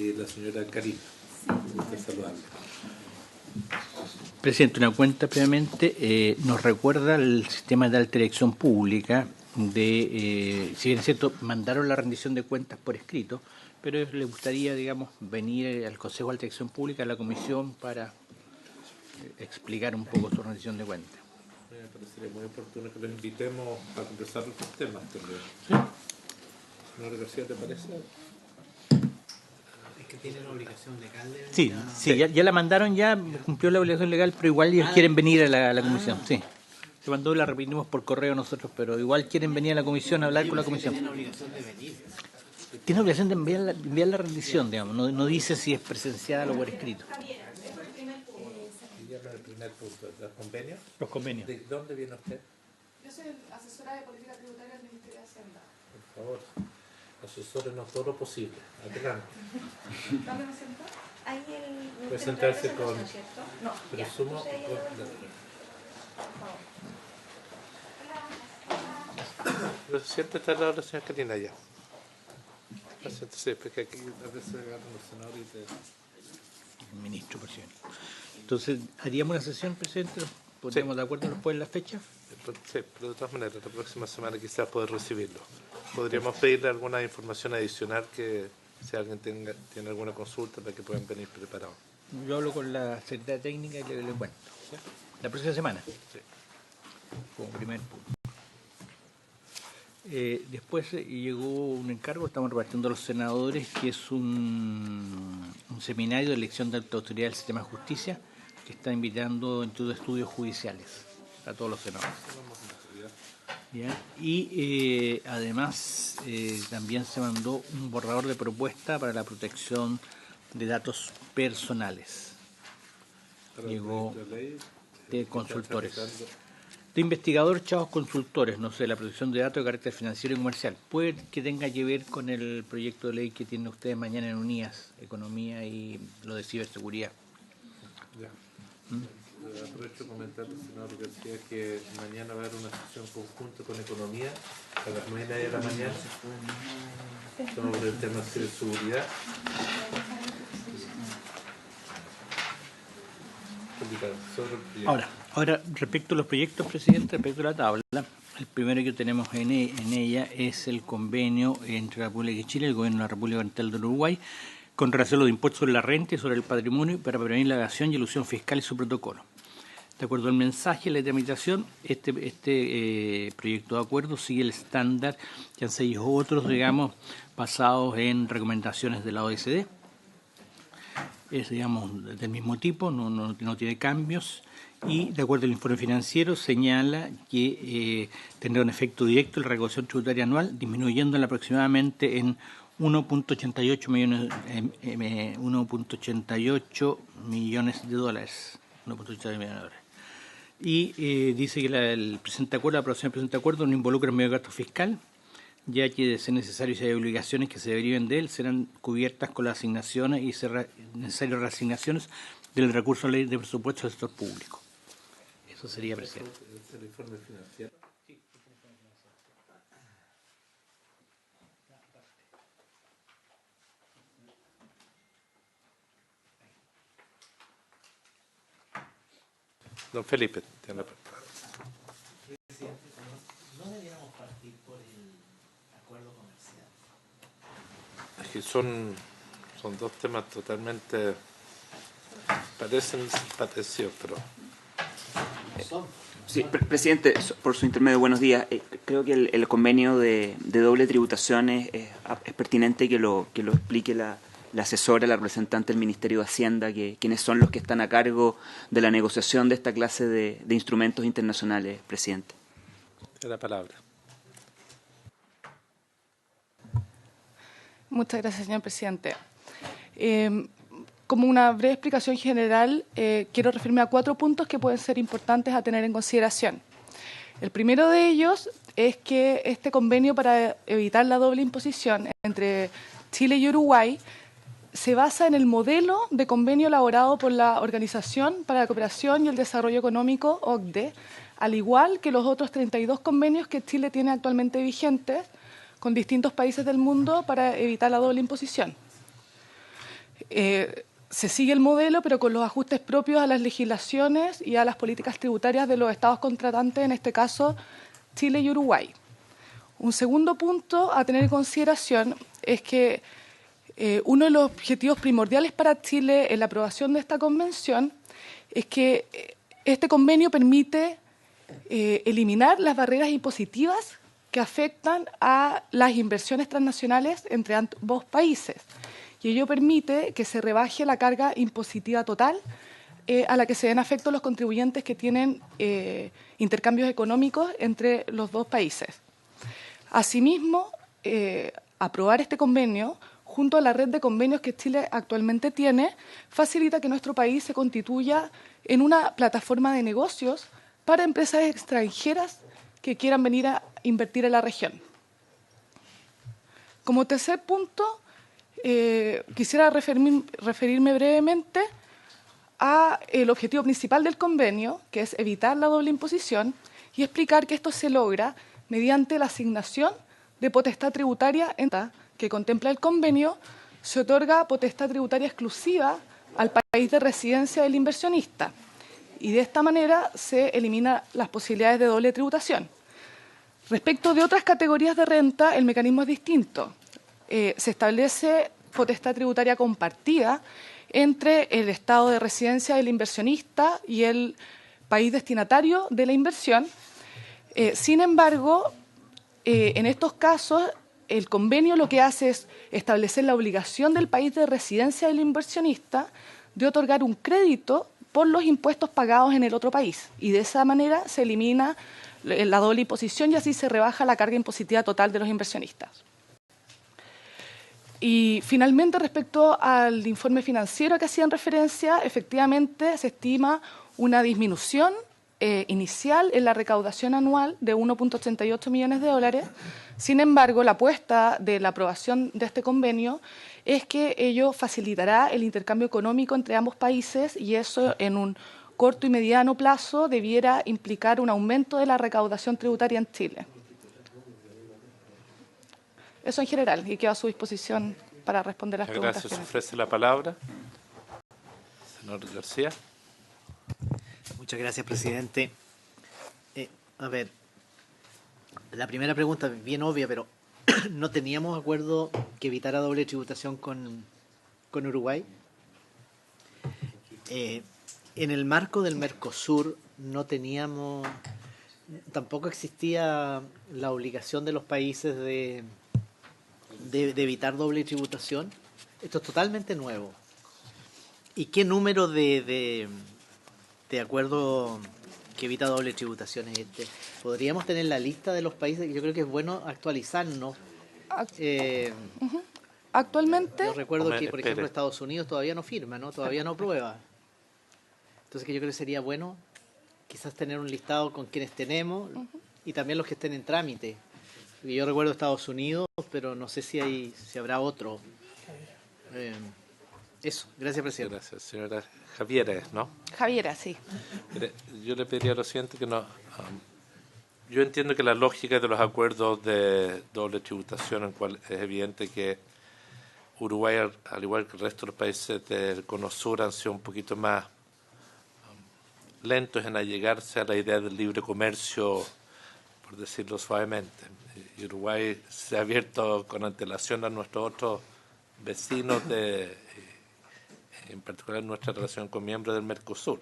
y la señora Karina. Gusto saludarla. Presidente, una cuenta previamente nos recuerda el sistema de alta dirección pública de, si bien es cierto, mandaron la rendición de cuentas por escrito, pero le gustaría, digamos, venir al Consejo de Alta Dirección Pública, a la comisión, para explicar un poco su rendición de cuentas. Me parecería muy oportuno que lo invitemos a conversar otros temas también. ¿Sí? Señora García, ¿te parece? Es que tiene la obligación legal de... Sí, sí, ya la mandaron, ya cumplió la obligación legal, pero igual ellos quieren venir a la comisión, sí. Se mandó, la repetimos por correo nosotros, pero igual quieren venir a la comisión a hablar con la comisión. Tiene la obligación de venir. Tiene obligación de enviar la rendición, digamos, no dice si es presencial o por escrito. Y ya el primer punto, ¿los convenios? Los convenios. ¿De dónde viene usted? Yo soy asesora de política tributaria del Ministerio de Hacienda. Por favor, asesórenos todo lo posible. Adelante. ¿Dónde me siento? Ahí el... Puede sentarse con... ¿cierto? No, Presumo... ya. Entonces, Pero siéntate al lado de la señora Karina ya. Sí, porque aquí a veces agarran los senadores y te... El ministro, presidente. Entonces, ¿haríamos una sesión, presidente? ¿Pondríamos de acuerdo después en la fecha? Sí, pero de todas maneras, la próxima semana quizás poder recibirlo. Podríamos pedirle alguna información adicional que si alguien tiene alguna consulta para que puedan venir preparados. Yo hablo con la secretaria técnica y le cuento. ¿Sí? La próxima semana. Sí. Como primer punto. Después llegó un encargo, estamos repartiendo a los senadores, que es un seminario de elección de alta autoridad del sistema de justicia, que está invitando en de estudios judiciales a todos los senadores. ¿Ya? Y además también se mandó un borrador de propuesta para la protección de datos personales. Llegó de consultores. De investigador, chavos consultores, no sé, la protección de datos de carácter financiero y comercial. Puede que tenga que ver con el proyecto de ley que tienen ustedes mañana en UNIAS, Economía y lo de ciberseguridad. Ya. Aprovecho de comentarle, senador García, que mañana va a haber una sesión conjunta con Economía a las 9:30 de la mañana sobre el tema de ciberseguridad. Ahora, respecto a los proyectos, presidente, respecto a la tabla, el primero que tenemos en ella es el convenio entre la República de Chile y el Gobierno de la República Oriental del Uruguay con relación a los impuestos sobre la renta y sobre el patrimonio para prevenir la evasión y elusión fiscal y su protocolo. De acuerdo al mensaje y la tramitación, este proyecto de acuerdo sigue el estándar que han seguido otros, digamos, basados en recomendaciones de la OECD. Es, digamos, del mismo tipo, no tiene cambios, y de acuerdo al informe financiero señala que tendrá un efecto directo en la recaudación tributaria anual, disminuyéndola aproximadamente en 1.88 millones de dólares. 1.88 millones de dólares. Y dice que el presente acuerdo, la aprobación del presente acuerdo no involucra medio gasto fiscal, ya que de ser necesario, si hay obligaciones que se deriven de él, serán cubiertas con las asignaciones y necesarias reasignaciones del recurso de ley de presupuesto del sector público. Eso sería, presidente. ¿Es el informe financiero? Don Felipe, tiene la palabra. ¿No deberíamos partir por el acuerdo comercial? Es que son dos temas totalmente parecen parecidos, pero sí, presidente, por su intermedio, buenos días. Creo que el convenio de doble tributación es pertinente que lo explique la asesora, la representante del Ministerio de Hacienda, quienes son los que están a cargo de la negociación de esta clase de instrumentos internacionales, presidente. tiene la palabra. Muchas gracias, señor presidente. Como una breve explicación general, quiero referirme a 4 puntos que pueden ser importantes a tener en consideración. El primero de ellos es que este convenio para evitar la doble imposición entre Chile y Uruguay se basa en el modelo de convenio elaborado por la Organización para la Cooperación y el Desarrollo Económico, OCDE, al igual que los otros 32 convenios que Chile tiene actualmente vigentes con distintos países del mundo para evitar la doble imposición. se sigue el modelo, pero con los ajustes propios a las legislaciones y a las políticas tributarias de los estados contratantes, en este caso Chile y Uruguay. Un segundo punto a tener en consideración es que uno de los objetivos primordiales para Chile en la aprobación de esta convención es que este convenio permite eliminar las barreras impositivas que afectan a las inversiones transnacionales entre ambos países. Y ello permite que se rebaje la carga impositiva total a la que se ven afectos los contribuyentes que tienen intercambios económicos entre los dos países. Asimismo, aprobar este convenio, junto a la red de convenios que Chile actualmente tiene, facilita que nuestro país se constituya en una plataforma de negocios para empresas extranjeras que quieran venir a invertir en la región. Como tercer punto, quisiera referirme brevemente al objetivo principal del convenio, que es evitar la doble imposición, y explicar que esto se logra mediante la asignación de potestad tributaria que contempla el convenio. Se otorga potestad tributaria exclusiva al país de residencia del inversionista, y de esta manera se eliminan las posibilidades de doble tributación. Respecto de otras categorías de renta, el mecanismo es distinto. Se establece potestad tributaria compartida entre el estado de residencia del inversionista y el país destinatario de la inversión. Sin embargo, en estos casos, el convenio lo que hace es establecer la obligación del país de residencia del inversionista de otorgar un crédito por los impuestos pagados en el otro país. Y de esa manera se elimina la doble imposición y así se rebaja la carga impositiva total de los inversionistas. Y finalmente, respecto al informe financiero que hacían referencia, efectivamente se estima una disminución inicial en la recaudación anual de 1.88 millones de dólares. Sin embargo, la apuesta de la aprobación de este convenio es que ello facilitará el intercambio económico entre ambos países, y eso en un corto y mediano plazo debiera implicar un aumento de la recaudación tributaria en Chile. Eso en general, y quedo a su disposición para responder las preguntas. Gracias. Se ofrece la palabra. Senador García. Muchas gracias, presidente. A ver, la primera pregunta es bien obvia, pero ¿no teníamos acuerdo que evitara doble tributación con Uruguay? En el marco del Mercosur no teníamos, tampoco existía la obligación de los países de evitar doble tributación. Esto es totalmente nuevo. ¿Y qué número de acuerdo que evita doble tributación es este? ¿Podríamos tener la lista de los países? Yo creo que es bueno actualizarnos. Actualmente, Yo recuerdo que, por ejemplo, Estados Unidos todavía no firma, ¿no? Todavía no aprueba. Entonces, que yo creo que sería bueno quizás tener un listado con quienes tenemos y también los que estén en trámite. Y yo recuerdo Estados Unidos, pero no sé si habrá otro. Eso, gracias, presidente. Gracias, señora Javiera, ¿no? Javiera, sí. Mire, yo le pediría lo siguiente, que no... yo entiendo que la lógica de los acuerdos de doble tributación, en cual es evidente que Uruguay, al igual que el resto de los países del Cono Sur, han sido un poquito más lentos en allegarse a la idea del libre comercio, por decirlo suavemente. Y Uruguay se ha abierto con antelación a nuestros otros vecinos, en particular nuestra relación con miembros del Mercosur.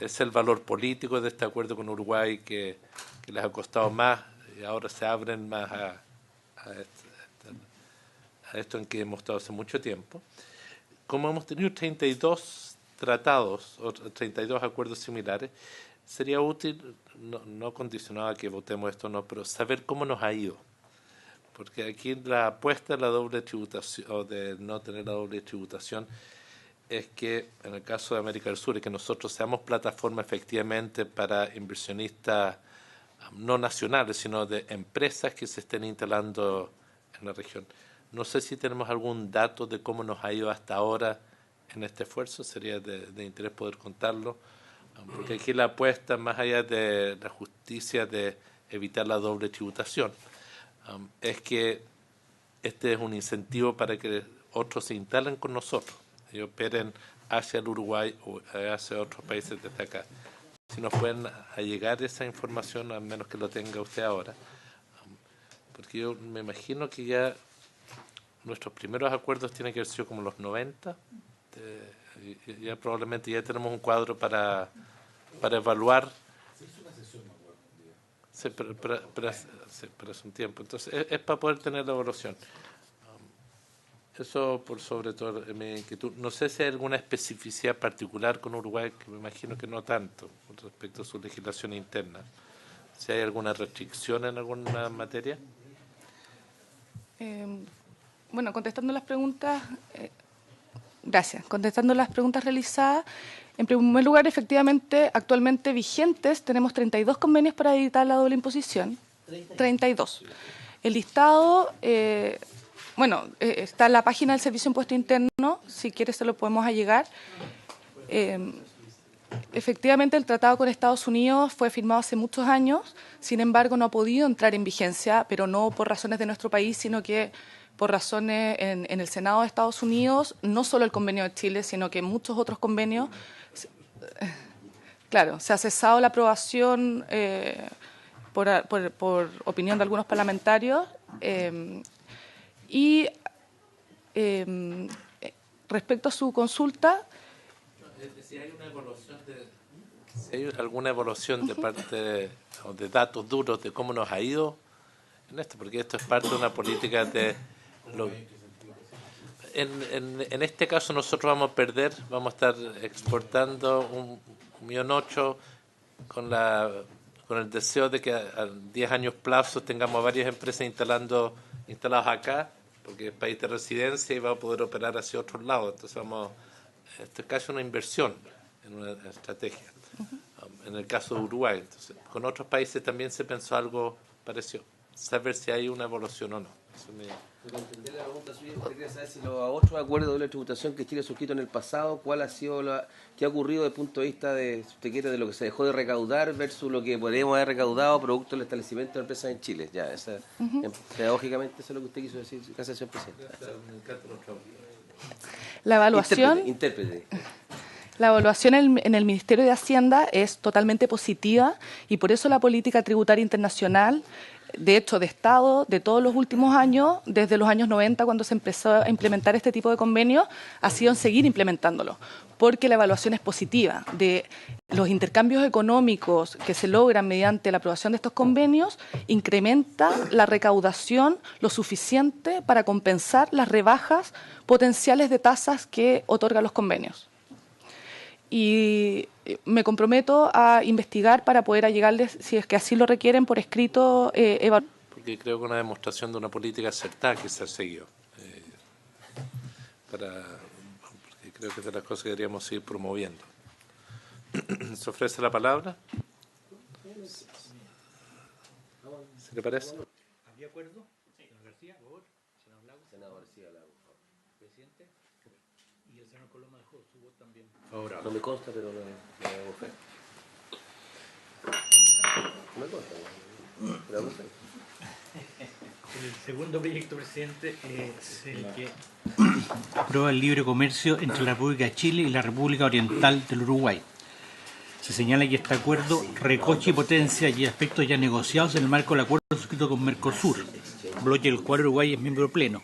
Es el valor político de este acuerdo con Uruguay que les ha costado más, y ahora se abren más a esto en que hemos estado hace mucho tiempo. Como hemos tenido 32 tratados o 32 acuerdos similares, sería útil, no condicionado a que votemos esto o no, pero saber cómo nos ha ido. Porque aquí la apuesta de la doble tributación, o de no tener la doble tributación, es que en el caso de América del Sur, es que nosotros seamos plataforma efectivamente para inversionistas no nacionales, sino de empresas que se estén instalando en la región. No sé si tenemos algún dato de cómo nos ha ido hasta ahora en este esfuerzo, sería de interés poder contarlo, porque aquí la apuesta, más allá de la justicia de evitar la doble tributación, es que este es un incentivo para que otros se instalen con nosotros y operen hacia el Uruguay o hacia otros países desde acá. Si nos pueden allegar esa información, al menos que lo tenga usted ahora, porque yo me imagino que ya nuestros primeros acuerdos tienen que haber sido como los 90, ya probablemente ya tenemos un cuadro para evaluar. Sí, pero hace un tiempo. Entonces, es para poder tener la evaluación. Eso por sobre todo mi inquietud. No sé si hay alguna especificidad particular con Uruguay, que me imagino que no tanto, con respecto a su legislación interna. Si hay alguna restricción en alguna materia. Bueno, contestando las preguntas, gracias. Contestando las preguntas realizadas, en primer lugar, efectivamente, actualmente vigentes, tenemos 32 convenios para evitar la doble imposición. 32. El listado, está en la página del Servicio de Impuesto Interno, si quieres se lo podemos allegar. Efectivamente, el tratado con Estados Unidos fue firmado hace muchos años, sin embargo, no ha podido entrar en vigencia, pero no por razones de nuestro país, sino que por razones en el Senado de Estados Unidos, no solo el convenio de Chile, sino que muchos otros convenios. Claro, se ha cesado la aprobación por opinión de algunos parlamentarios respecto a su consulta. Si hay alguna evaluación de parte o de datos duros de cómo nos ha ido en esto, porque esto es parte de una política de en este caso nosotros vamos a perder, vamos a estar exportando 1.800.000 con el deseo de que a 10 años plazo tengamos varias empresas instaladas acá, porque es país de residencia y va a poder operar hacia otros lados. Entonces esto es casi una inversión en una estrategia. En el caso de Uruguay, entonces, con otros países también se pensó algo parecido. Saber si hay una evaluación o no. Para entender la pregunta suya, usted quiere saber si los otros acuerdos de doble tributación que Chile ha suscrito en el pasado, qué ha ocurrido desde el punto de vista de, si usted quiere, de lo que se dejó de recaudar versus lo que podríamos haber recaudado producto del establecimiento de empresas en Chile. Ya, pedagógicamente eso es lo que usted quiso decir, gracias, señor presidente. La evaluación. Intérprete. La evaluación en el Ministerio de Hacienda es totalmente positiva y por eso la política tributaria internacional, de hecho de Estado, de todos los últimos años, desde los años 90 cuando se empezó a implementar este tipo de convenios, ha sido en seguir implementándolo, porque la evaluación es positiva. De los intercambios económicos que se logran mediante la aprobación de estos convenios, incrementa la recaudación lo suficiente para compensar las rebajas potenciales de tasas que otorgan los convenios. Y me comprometo a investigar para poder allegarles, si es que así lo requieren, por escrito. Porque creo que una demostración de una política acertada que se ha seguido. Porque creo que es de las cosas que deberíamos seguir promoviendo. ¿Se ofrece la palabra? ¿Se le parece? ¿Había acuerdo? Senador García, por favor. Senador García Lago. Presidente. Y el senador Coloma dejó su voto también. Ahora. No me consta, pero no hago fe. No me consta. Pero el segundo proyecto, presidente, es el que aprueba el libre comercio entre la República de Chile y la República Oriental del Uruguay. Se señala que este acuerdo recoge y potencia y aspectos ya negociados en el marco del acuerdo suscrito con Mercosur, bloque del cual Uruguay es miembro pleno.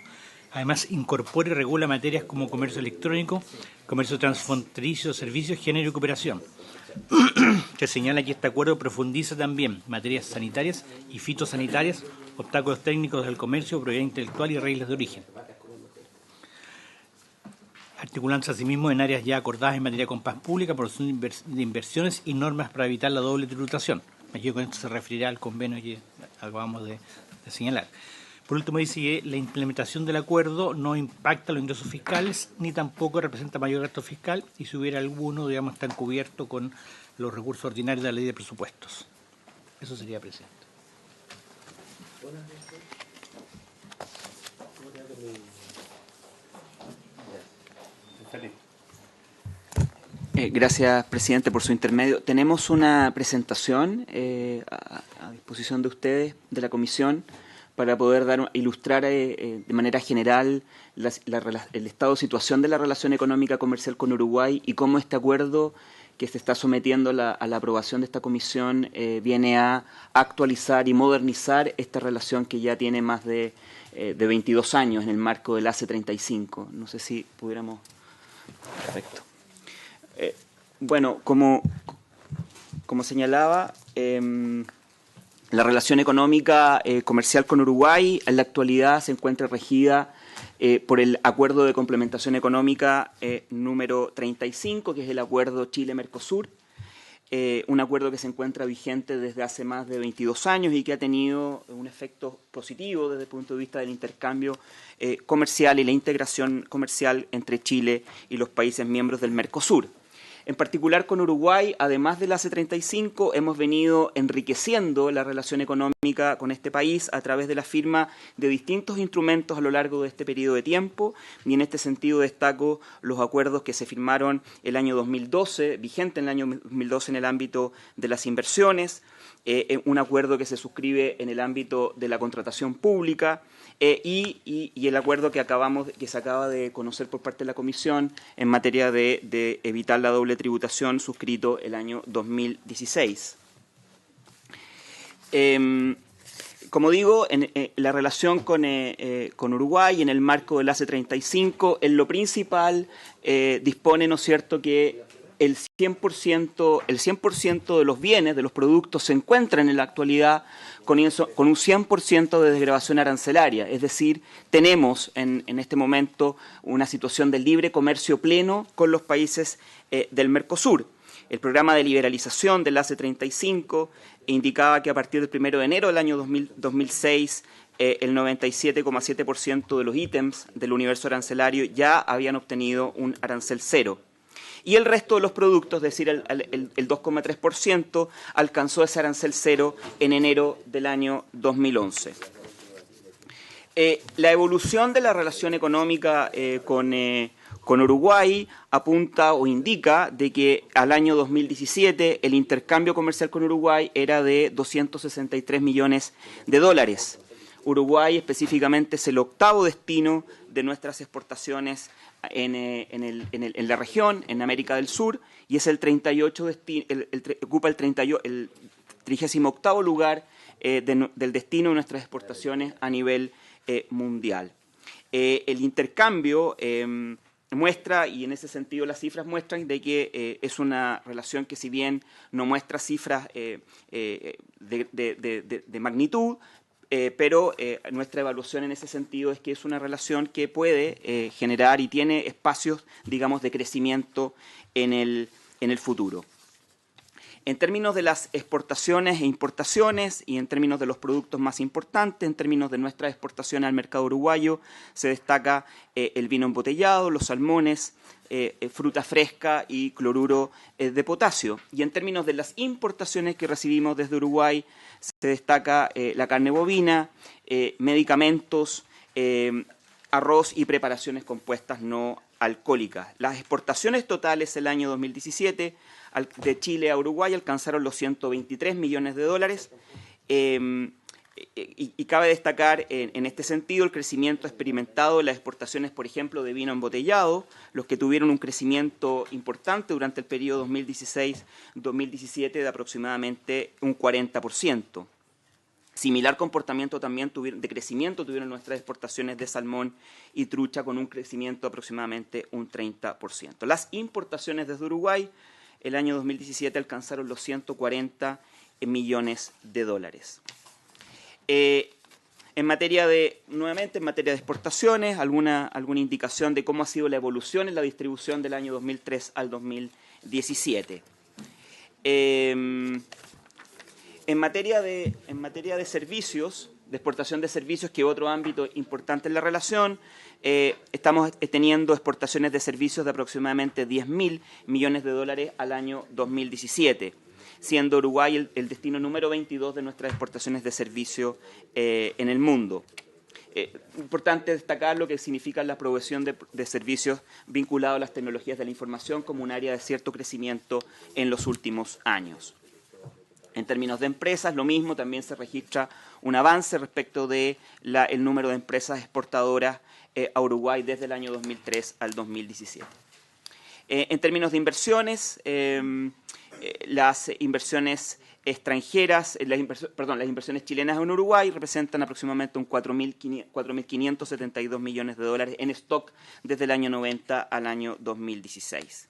Además, incorpora y regula materias como comercio electrónico, comercio transfronterizo, servicios, género y cooperación. Se señala que este acuerdo profundiza también materias sanitarias y fitosanitarias, obstáculos técnicos del comercio, propiedad intelectual y reglas de origen. Articulándose asimismo en áreas ya acordadas en materia de compras públicas, producción de inversiones y normas para evitar la doble tributación. Aquí con esto se referirá al convenio que acabamos de señalar. Por último, dice que la implementación del acuerdo no impacta los ingresos fiscales ni tampoco representa mayor gasto fiscal y si hubiera alguno, digamos, están cubiertos con los recursos ordinarios de la ley de presupuestos. Eso sería, presidente. Gracias, presidente, por su intermedio. Tenemos una presentación a disposición de ustedes, de la comisión, para poder ilustrar de manera general el estado de situación de la relación económica comercial con Uruguay y cómo este acuerdo que se está sometiendo a la aprobación de esta comisión viene a actualizar y modernizar esta relación que ya tiene más de 22 años en el marco del AC35. No sé si pudiéramos... Perfecto. Bueno, como señalaba, la relación económica comercial con Uruguay en la actualidad se encuentra regida por el Acuerdo de Complementación Económica número 35, que es el Acuerdo Chile-Mercosur, un acuerdo que se encuentra vigente desde hace más de 22 años y que ha tenido un efecto positivo desde el punto de vista del intercambio comercial y la integración comercial entre Chile y los países miembros del Mercosur. En particular con Uruguay, además del AC35, hemos venido enriqueciendo la relación económica con este país a través de la firma de distintos instrumentos a lo largo de este periodo de tiempo, y en este sentido destaco los acuerdos que se firmaron el año 2012, vigente en el año 2012 en el ámbito de las inversiones, un acuerdo que se suscribe en el ámbito de la contratación pública, y el acuerdo que se acaba de conocer por parte de la Comisión en materia de evitar la doble tributación, suscrito el año 2016. Como digo, la relación con Uruguay en el marco del AC35, en lo principal, dispone, ¿no es cierto?, que el 100% de los bienes, de los productos, se encuentran en la actualidad con un 100% de desgravación arancelaria. Es decir, tenemos en este momento una situación de libre comercio pleno con los países del Mercosur. El programa de liberalización del AC35 indicaba que a partir del 1 de enero del año 2006 el 97,7% de los ítems del universo arancelario ya habían obtenido un arancel cero. Y el resto de los productos, es decir, el 2,3%, alcanzó ese arancel cero en enero del año 2011. La evolución de la relación económica con Uruguay apunta o indica de que al año 2017 el intercambio comercial con Uruguay era de 263 millones de dólares. Uruguay específicamente es el octavo destino de nuestras exportaciones en la región, en América del Sur, y es ocupa el 38º lugar del destino de nuestras exportaciones a nivel mundial. El intercambio muestra, y en ese sentido las cifras muestran, de que es una relación que, si bien no muestra cifras de magnitud, pero nuestra evaluación en ese sentido es que es una relación que puede generar y tiene espacios, digamos, de crecimiento en el futuro. En términos de las exportaciones e importaciones y en términos de los productos más importantes, en términos de nuestra exportación al mercado uruguayo, se destaca el vino embotellado, los salmones, fruta fresca y cloruro de potasio. Y en términos de las importaciones que recibimos desde Uruguay, se destaca la carne bovina, medicamentos, arroz y preparaciones compuestas no alcohólicas. Las exportaciones totales el año 2017 de Chile a Uruguay alcanzaron los 123 millones de dólares. Y cabe destacar en este sentido el crecimiento experimentado en las exportaciones, por ejemplo, de vino embotellado, los que tuvieron un crecimiento importante durante el periodo 2016-2017 de aproximadamente un 40%. Similar comportamiento también de crecimiento tuvieron nuestras exportaciones de salmón y trucha, con un crecimiento de aproximadamente un 30%. Las importaciones desde Uruguay el año 2017 alcanzaron los 140 millones de dólares. Nuevamente en materia de exportaciones, alguna indicación de cómo ha sido la evolución en la distribución del año 2003 al 2017. En materia de servicios, de exportación de servicios, que es otro ámbito importante en la relación, estamos teniendo exportaciones de servicios de aproximadamente 10.000 millones de dólares al año 2017. Siendo Uruguay el destino número 22 de nuestras exportaciones de servicio en el mundo. Importante destacar lo que significa la provisión de servicios vinculados a las tecnologías de la información como un área de cierto crecimiento en los últimos años. En términos de empresas, lo mismo, también se registra un avance respecto de el número de empresas exportadoras a Uruguay desde el año 2003 al 2017. En términos de inversiones, las inversiones extranjeras, las inversiones chilenas en Uruguay representan aproximadamente un 4.572 millones de dólares en stock desde el año 90 al año 2016.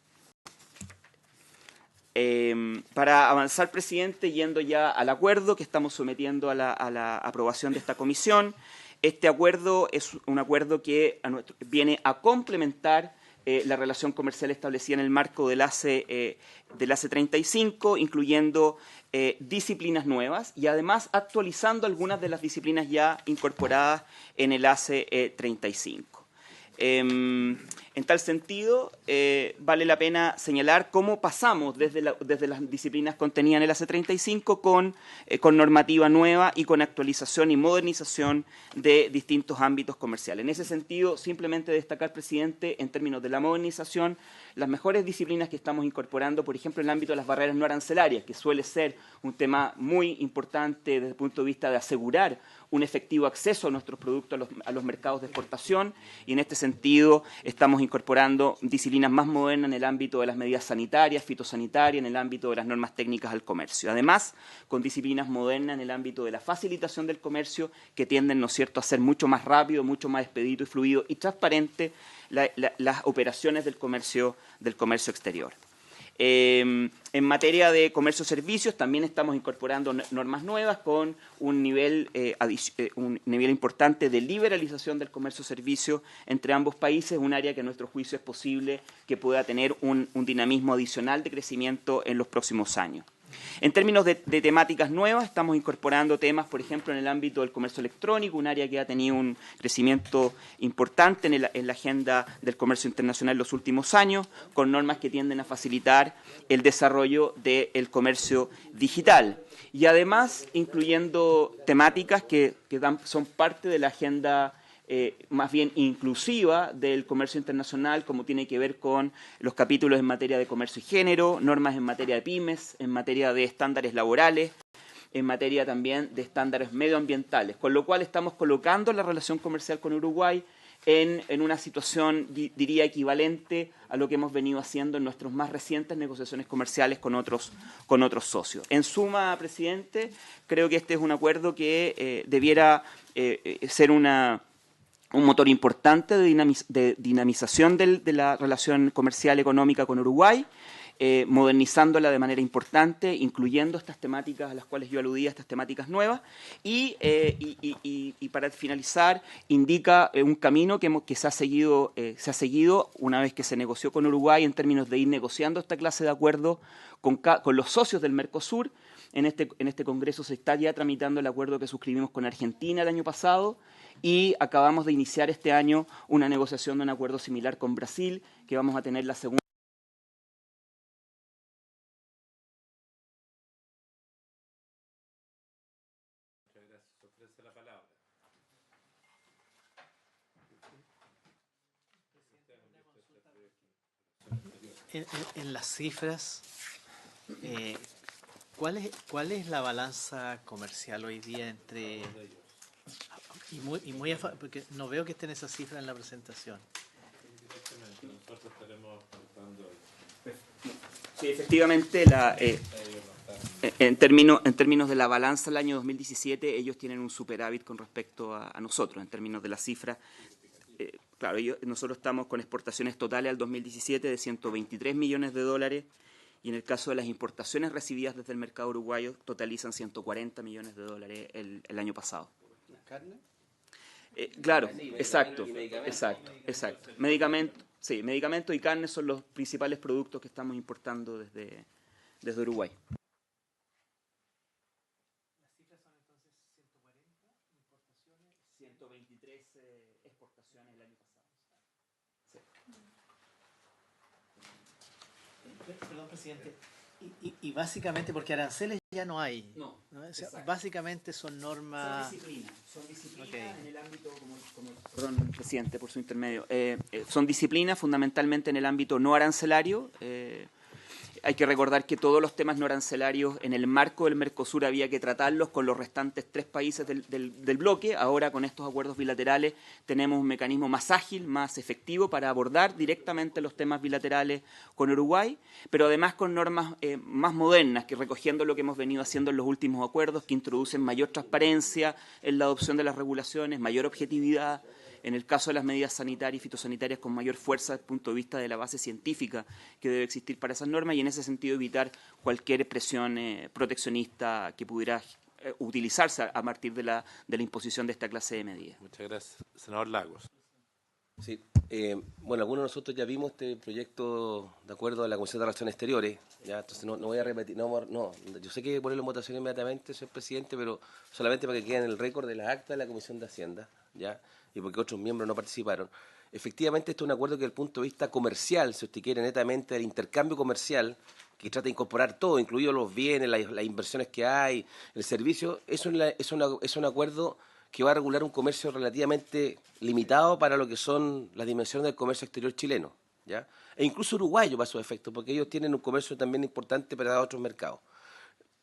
Para avanzar, presidente, yendo ya al acuerdo que estamos sometiendo a la aprobación de esta comisión, este acuerdo es un acuerdo que viene a complementar la relación comercial establecida en el marco del ACE 35, incluyendo disciplinas nuevas y además actualizando algunas de las disciplinas ya incorporadas en el ACE 35. En tal sentido, vale la pena señalar cómo pasamos desde las disciplinas contenidas en el ACE 35 con normativa nueva y con actualización y modernización de distintos ámbitos comerciales. En ese sentido, simplemente destacar, presidente, en términos de la modernización, las mejores disciplinas que estamos incorporando, por ejemplo, en el ámbito de las barreras no arancelarias, que suele ser un tema muy importante desde el punto de vista de asegurar un efectivo acceso a nuestros productos a los mercados de exportación, y en este sentido estamos incorporando disciplinas más modernas en el ámbito de las medidas sanitarias, fitosanitarias, en el ámbito de las normas técnicas al comercio. Además, con disciplinas modernas en el ámbito de la facilitación del comercio, que tienden, ¿no es cierto?, a ser mucho más rápido, mucho más expedito y fluido y transparente las operaciones del comercio exterior. En materia de comercio-servicios también estamos incorporando normas nuevas con un nivel importante de liberalización del comercio-servicio entre ambos países, un área que a nuestro juicio es posible que pueda tener un dinamismo adicional de crecimiento en los próximos años. En términos de temáticas nuevas, estamos incorporando temas, por ejemplo, en el ámbito del comercio electrónico, un área que ha tenido un crecimiento importante en la agenda del comercio internacional en los últimos años, con normas que tienden a facilitar el desarrollo del comercio digital. Y además, incluyendo temáticas que son parte de la agenda más bien inclusiva del comercio internacional, como tiene que ver con los capítulos en materia de comercio y género, normas en materia de pymes, en materia de estándares laborales, en materia también de estándares medioambientales, con lo cual estamos colocando la relación comercial con Uruguay en una situación, diría, equivalente a lo que hemos venido haciendo en nuestras más recientes negociaciones comerciales con otros socios. En suma, presidente, creo que este es un acuerdo que debiera ser un motor importante de dinamización de la relación comercial económica con Uruguay, modernizándola de manera importante, incluyendo estas temáticas a las cuales yo aludía, estas temáticas nuevas, y para finalizar, indica un camino que se ha seguido una vez que se negoció con Uruguay en términos de ir negociando esta clase de acuerdos con los socios del Mercosur. En este Congreso se está ya tramitando el acuerdo que suscribimos con Argentina el año pasado, y acabamos de iniciar este año una negociación de un acuerdo similar con Brasil, que vamos a tener la segunda. Muchas gracias. Ofrece la palabra. En las cifras, ¿cuál es la balanza comercial hoy día entre... porque no veo que estén esas cifras en la presentación. Nosotros estaremos contando hoy. Sí, efectivamente, en términos de la balanza del año 2017, ellos tienen un superávit con respecto a nosotros, en términos de la cifra. Claro, nosotros estamos con exportaciones totales al 2017 de 123 millones de dólares, y en el caso de las importaciones recibidas desde el mercado uruguayo totalizan 140 millones de dólares el año pasado. ¿Carne? Claro, exacto. Medicamentos y carne son los principales productos que estamos importando desde Uruguay. ¿Las cifras son entonces 140 importaciones? 123 exportaciones el año pasado. Sí. Perdón, presidente. Y básicamente, porque aranceles ya no hay. No, O sea, básicamente son normas... Son disciplinas Okay. en el ámbito, perdón, presidente, por su intermedio, son disciplinas fundamentalmente en el ámbito no arancelario, hay que recordar que todos los temas no arancelarios en el marco del Mercosur había que tratarlos con los restantes 3 países del bloque. Ahora, con estos acuerdos bilaterales, tenemos un mecanismo más ágil, más efectivo para abordar directamente los temas bilaterales con Uruguay, pero además con normas más modernas, que recogiendo lo que hemos venido haciendo en los últimos acuerdos, que introducen mayor transparencia en la adopción de las regulaciones, mayor objetividad, en el caso de las medidas sanitarias y fitosanitarias con mayor fuerza desde el punto de vista de la base científica que debe existir para esas normas, y en ese sentido evitar cualquier presión proteccionista que pudiera utilizarse a partir de la imposición de esta clase de medidas. Muchas gracias. Senador Lagos. Sí, bueno, algunos de nosotros ya vimos este proyecto de acuerdo a la Comisión de Relaciones Exteriores, ya, entonces no voy a repetir, no, yo sé que hay que ponerlo en votación inmediatamente, señor presidente, pero solamente para que quede en el récord de las actas de la Comisión de Hacienda, ya, y porque otros miembros no participaron. Efectivamente, esto es un acuerdo que desde el punto de vista comercial, si usted quiere, netamente del intercambio comercial, que trata de incorporar todo, incluidos los bienes, las inversiones que hay, el servicio, es un acuerdo que va a regular un comercio relativamente limitado para lo que son las dimensiones del comercio exterior chileno, ¿ya? E incluso uruguayo para sus efectos, porque ellos tienen un comercio también importante para otros mercados.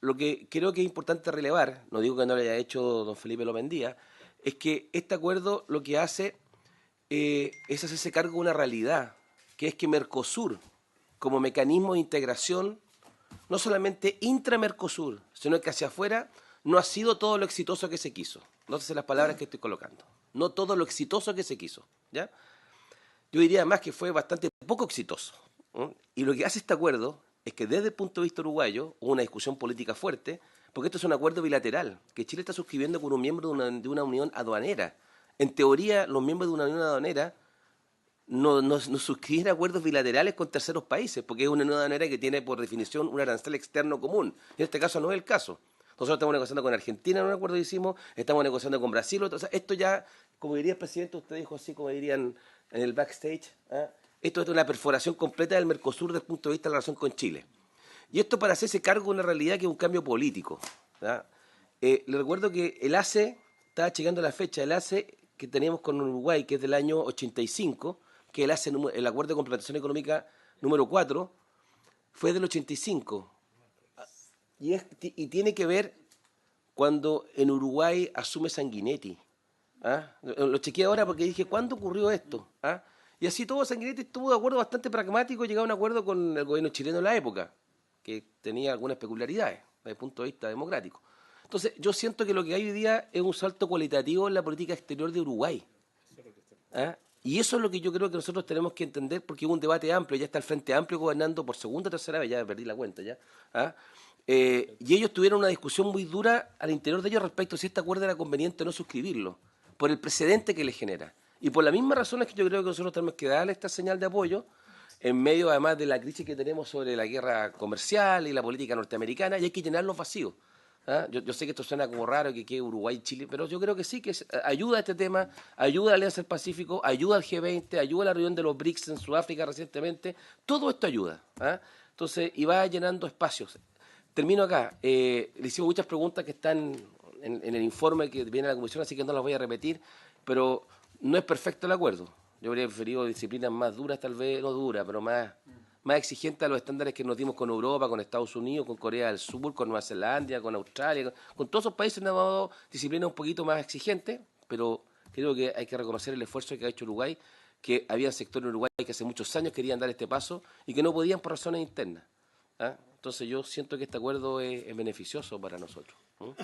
Lo que creo que es importante relevar, no digo que no lo haya hecho don Felipe López Díaz, es que este acuerdo lo que hace es hacerse cargo de una realidad, que es que Mercosur, como mecanismo de integración, no solamente intra-Mercosur, sino que hacia afuera, no ha sido todo lo exitoso que se quiso. Nótese las palabras que estoy colocando. No todo lo exitoso que se quiso, ¿ya? Yo diría además que fue bastante poco exitoso, ¿eh? Y lo que hace este acuerdo es que desde el punto de vista uruguayo hubo una discusión política fuerte, porque esto es un acuerdo bilateral que Chile está suscribiendo con un miembro de una unión aduanera. En teoría, los miembros de una unión aduanera no suscriben acuerdos bilaterales con terceros países, porque es una unión aduanera que tiene por definición un arancel externo común. En este caso no es el caso. Nosotros estamos negociando con Argentina en un acuerdo que hicimos, estamos negociando con Brasil. O sea, esto ya, como diría el presidente, usted dijo así, como dirían en el backstage, ¿eh? Esto es una perforación completa del Mercosur desde el punto de vista de la relación con Chile. Y esto para hacerse cargo de una realidad que es un cambio político, ¿ya? Le recuerdo que el ACE, estaba llegando la fecha, el ACE que teníamos con Uruguay, que es del año 85, que el ACE, el Acuerdo de Complementación Económica número 4, fue del 85. Y tiene que ver cuando en Uruguay asume Sanguinetti. ¿Ah? Lo chequeé ahora porque dije, ¿cuándo ocurrió esto? ¿Ah? Y así todo Sanguinetti estuvo de acuerdo bastante pragmático, llegaba a un acuerdo con el gobierno chileno en la época, que tenía algunas peculiaridades desde el punto de vista democrático. Entonces, yo siento que lo que hay hoy día es un salto cualitativo en la política exterior de Uruguay. ¿Ah? Y eso es lo que yo creo que nosotros tenemos que entender, porque hubo un debate amplio, ya está el Frente Amplio gobernando por segunda o tercera vez, ya perdí la cuenta ya. ¿Ah? Y ellos tuvieron una discusión muy dura al interior de ellos respecto a si este acuerdo era conveniente o no suscribirlo, por el precedente que le genera. Y por la misma razón es que yo creo que nosotros tenemos que darle esta señal de apoyo, en medio además de la crisis que tenemos sobre la guerra comercial y la política norteamericana, y hay que llenar los vacíos. ¿Ah? Yo sé que esto suena como raro, que Uruguay, Chile, pero yo creo que sí, que ayuda a este tema, ayuda a la Alianza del Pacífico, ayuda al G20, ayuda a la reunión de los BRICS en Sudáfrica recientemente, todo esto ayuda. ¿Ah? Entonces, y va llenando espacios. Termino acá. Le hicimos muchas preguntas que están en el informe que viene a la Comisión, así que no las voy a repetir, pero no es perfecto el acuerdo. Yo habría preferido disciplinas más duras, tal vez, no duras, pero más exigentes a los estándares que nos dimos con Europa, con Estados Unidos, con Corea del Sur, con Nueva Zelanda, con Australia, con todos esos países nos han dado disciplinas un poquito más exigentes, pero creo que hay que reconocer el esfuerzo que ha hecho Uruguay, que había sectores en Uruguay que hace muchos años querían dar este paso y que no podían por razones internas. ¿Ah? Entonces yo siento que este acuerdo es beneficioso para nosotros, ¿no?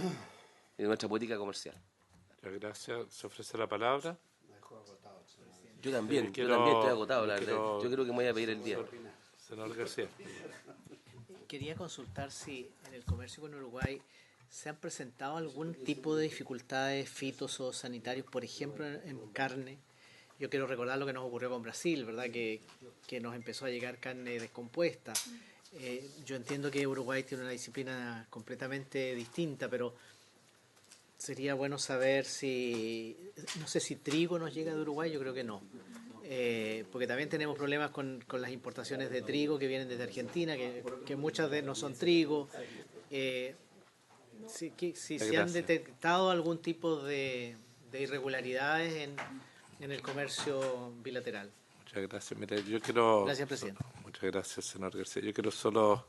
Y nuestra política comercial. Muchas gracias. ¿Se ofrece la palabra? Yo también estoy agotado, la verdad. Yo creo que me voy a pedir el día. Senador García. Quería consultar si en el comercio con Uruguay se han presentado algún tipo de dificultades fitos o sanitarios, por ejemplo, en carne. Yo quiero recordar lo que nos ocurrió con Brasil, ¿verdad? Que nos empezó a llegar carne descompuesta. Yo entiendo que Uruguay tiene una disciplina completamente distinta, pero sería bueno saber si, no sé si trigo nos llega de Uruguay, yo creo que no. Porque también tenemos problemas con las importaciones de trigo que vienen desde Argentina, que muchas de no son trigo. Si se han detectado algún tipo de irregularidades en el comercio bilateral. Muchas gracias. Mire, yo quiero... Gracias, presidente. Muchas Muchas gracias, senador García. Yo quiero solo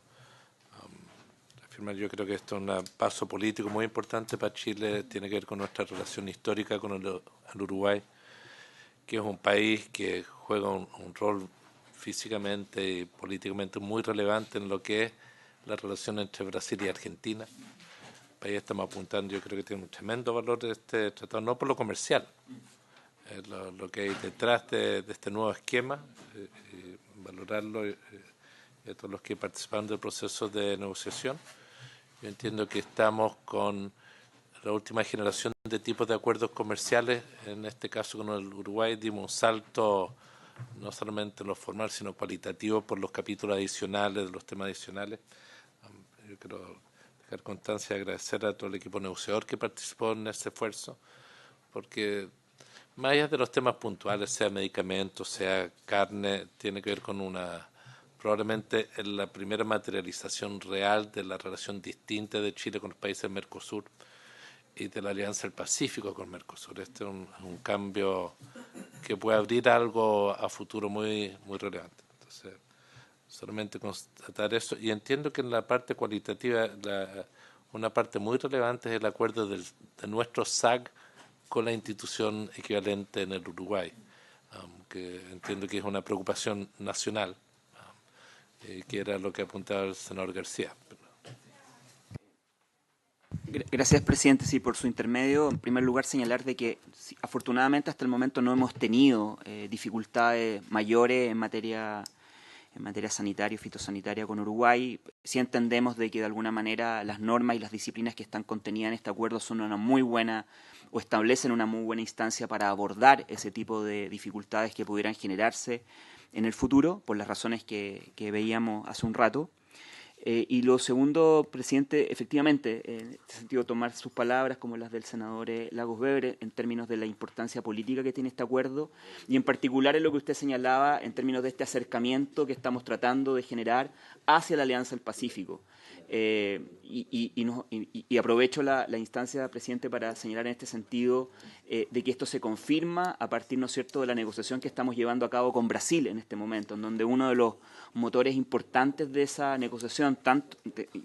afirmar, yo creo que esto es un paso político muy importante para Chile, tiene que ver con nuestra relación histórica con el Uruguay, que es un país que juega un rol físicamente y políticamente muy relevante en lo que es la relación entre Brasil y Argentina. El país estamos apuntando, yo creo que tiene un tremendo valor este tratado, no por lo comercial, lo que hay detrás de este nuevo esquema, y valorarlo y a todos los que participaron del proceso de negociación. Yo entiendo que estamos con la última generación de tipos de acuerdos comerciales, en este caso con el Uruguay dimos un salto no solamente en lo formal, sino cualitativo por los capítulos adicionales, de los temas adicionales. Yo quiero dejar constancia y agradecer a todo el equipo negociador que participó en ese esfuerzo, porque más allá de los temas puntuales, sea medicamentos, sea carne, tiene que ver con probablemente la primera materialización real de la relación distinta de Chile con los países del Mercosur y de la Alianza del Pacífico con Mercosur. Este es un cambio que puede abrir algo a futuro muy, muy relevante. Entonces, solamente constatar eso. Y entiendo que en la parte cualitativa, una parte muy relevante es el acuerdo de nuestro SAG con la institución equivalente en el Uruguay, que entiendo que es una preocupación nacional, que era lo que apuntaba el senador García. Gracias, presidente. Sí, por su intermedio, en primer lugar, señalar de que afortunadamente hasta el momento no hemos tenido dificultades mayores en materia sanitaria y fitosanitaria con Uruguay. Sí entendemos de que de alguna manera las normas y las disciplinas que están contenidas en este acuerdo son una muy buena o establecen una muy buena instancia para abordar ese tipo de dificultades que pudieran generarse en el futuro, por las razones que veíamos hace un rato. Y lo segundo, presidente, efectivamente, en este sentido, tomar sus palabras como las del senador Lagos Weber en términos de la importancia política que tiene este acuerdo y en particular en lo que usted señalaba en términos de este acercamiento que estamos tratando de generar hacia la Alianza del Pacífico. Y aprovecho la instancia, presidente, para señalar en este sentido de que esto se confirma a partir, ¿no es cierto?, de la negociación que estamos llevando a cabo con Brasil en este momento, en donde uno de los motores importantes de esa negociación,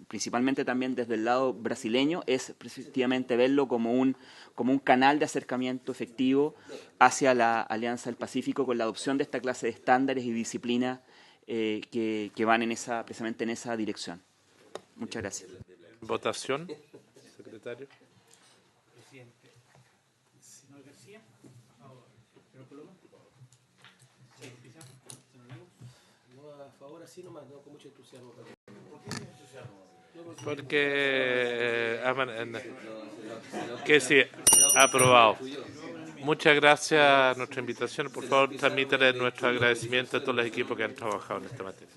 principalmente también desde el lado brasileño, es efectivamente verlo como un canal de acercamiento efectivo hacia la Alianza del Pacífico con la adopción de esta clase de estándares y disciplinas que van precisamente en esa dirección. Muchas gracias. Votación, secretario. Presidente. Senador García, a favor. Senador Coloma. Senador Pizarro. Senador Lagos. No, a favor así nomás, no con mucho entusiasmo. ¿Por qué entusiasmo? Porque que sí, aprobado. Muchas gracias a nuestra invitación. Por favor, transmítale nuestro agradecimiento a todos los equipos que han trabajado en esta materia.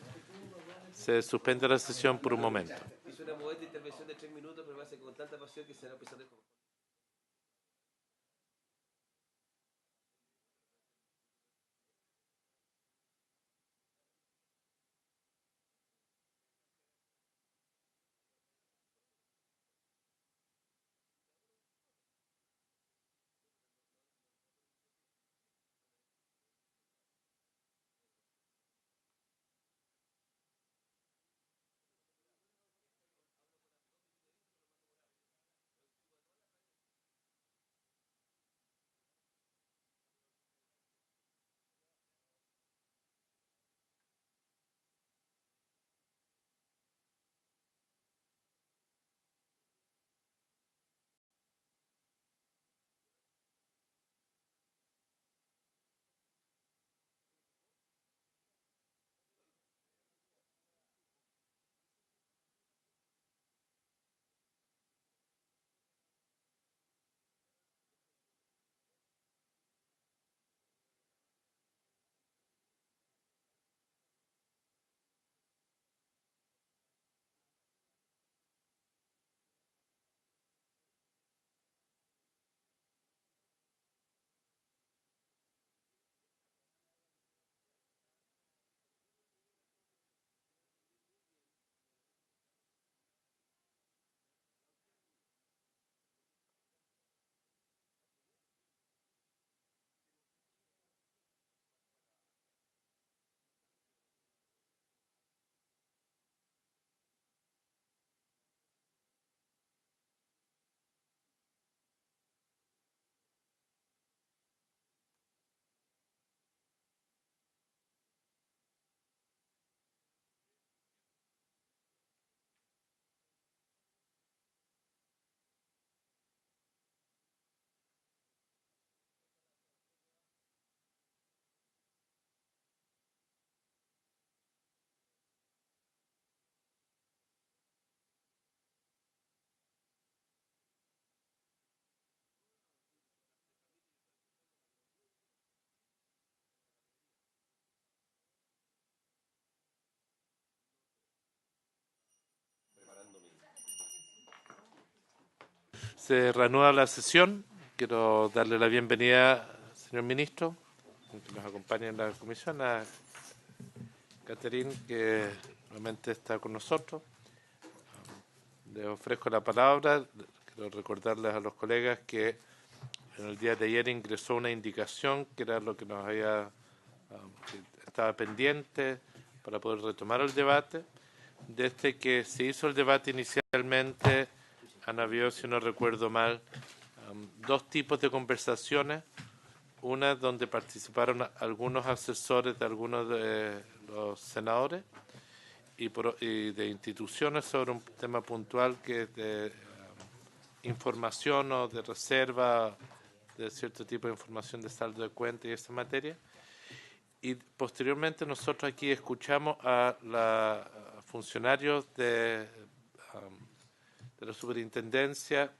Se suspende la sesión por un momento. Hizo una modesta intervención de 3 minutos, pero me hace con tanta pasión que se va a empezar de Se reanuda la sesión. Quiero darle la bienvenida al señor ministro, que nos acompaña en la comisión, a Catherine, que nuevamente está con nosotros. Le ofrezco la palabra. Quiero recordarles a los colegas que en el día de ayer ingresó una indicación que era lo que nos había que estaba pendiente para poder retomar el debate. Desde que se hizo el debate inicialmente, han habido, si no recuerdo mal, dos tipos de conversaciones. Una donde participaron algunos asesores de algunos de los senadores y de instituciones sobre un tema puntual que es de información o de reserva de cierto tipo de información de saldo de cuenta y esa materia. Y posteriormente nosotros aquí escuchamos a funcionarios de la superintendencia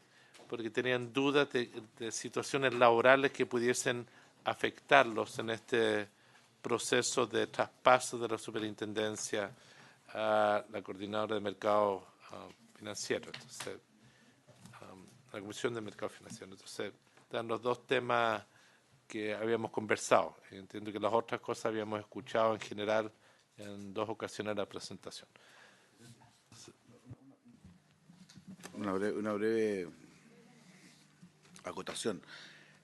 porque tenían dudas de situaciones laborales que pudiesen afectarlos en este proceso de traspaso de la superintendencia a la coordinadora de mercado financiero, entonces, la Comisión de Mercado Financiero. Entonces, están los dos temas que habíamos conversado. Entiendo que las otras cosas habíamos escuchado en general en dos ocasiones la presentación. Una breve acotación.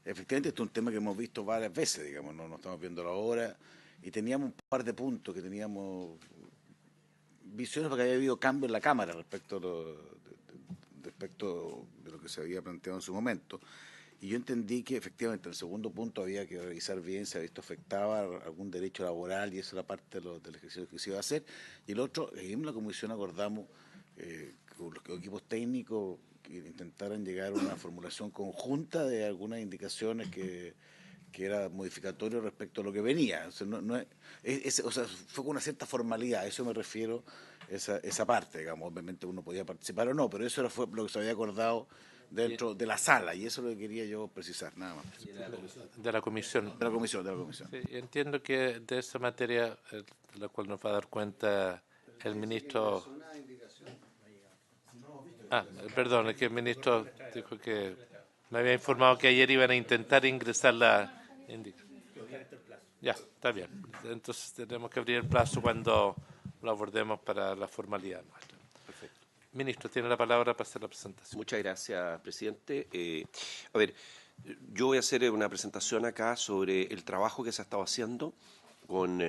Efectivamente, este es un tema que hemos visto varias veces, digamos, no estamos viéndolo ahora, y teníamos un par de puntos que teníamos visiones porque había habido cambio en la Cámara respecto de lo que se había planteado en su momento. Y yo entendí que efectivamente el segundo punto había que revisar bien si esto afectaba algún derecho laboral y eso era parte del ejercicio que se iba a hacer. Y el otro, en la comisión acordamos con los equipos técnicos que intentaran llegar a una formulación conjunta de algunas indicaciones que era modificatorio respecto a lo que venía. O sea, fue con una cierta formalidad, a eso me refiero, esa parte, digamos. Obviamente uno podía participar o no, pero eso fue lo que se había acordado dentro de la sala, y eso es lo que quería yo precisar, nada más. De la comisión. De la comisión. Sí, entiendo que de esa materia, de la cual nos va a dar cuenta el ministro... perdón, es que el ministro dijo que me había informado que ayer iban a intentar ingresar la indicación. Ya, está bien. Entonces tenemos que abrir el plazo cuando lo abordemos para la formalidad nuestra. Perfecto. Ministro, tiene la palabra para hacer la presentación. Muchas gracias, presidente. A ver, yo voy a hacer una presentación acá sobre el trabajo que se ha estado haciendo con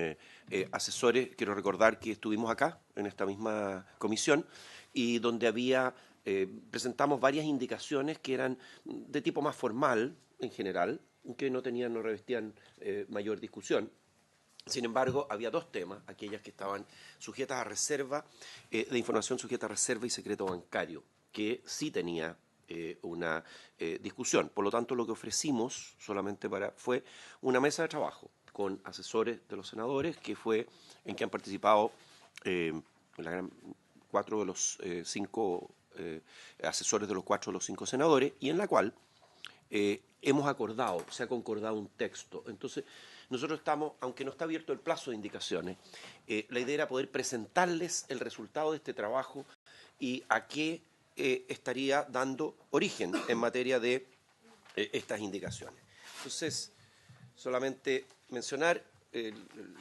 asesores. Quiero recordar que estuvimos acá, en esta misma comisión, y donde presentamos varias indicaciones que eran de tipo más formal, en general, que no revestían mayor discusión. Sin embargo, había dos temas, aquellas que estaban sujetas a reserva, de información sujeta a reserva y secreto bancario, que sí tenía una discusión. Por lo tanto, lo que ofrecimos fue una mesa de trabajo con asesores de los senadores, en que han participado 4 de los 5 asesores de los 4 de los 5 senadores, y en la cual se ha concordado un texto. Entonces, nosotros estamos, aunque no está abierto el plazo de indicaciones, la idea era poder presentarles el resultado de este trabajo y a qué estaría dando origen en materia de estas indicaciones. Entonces, solamente mencionar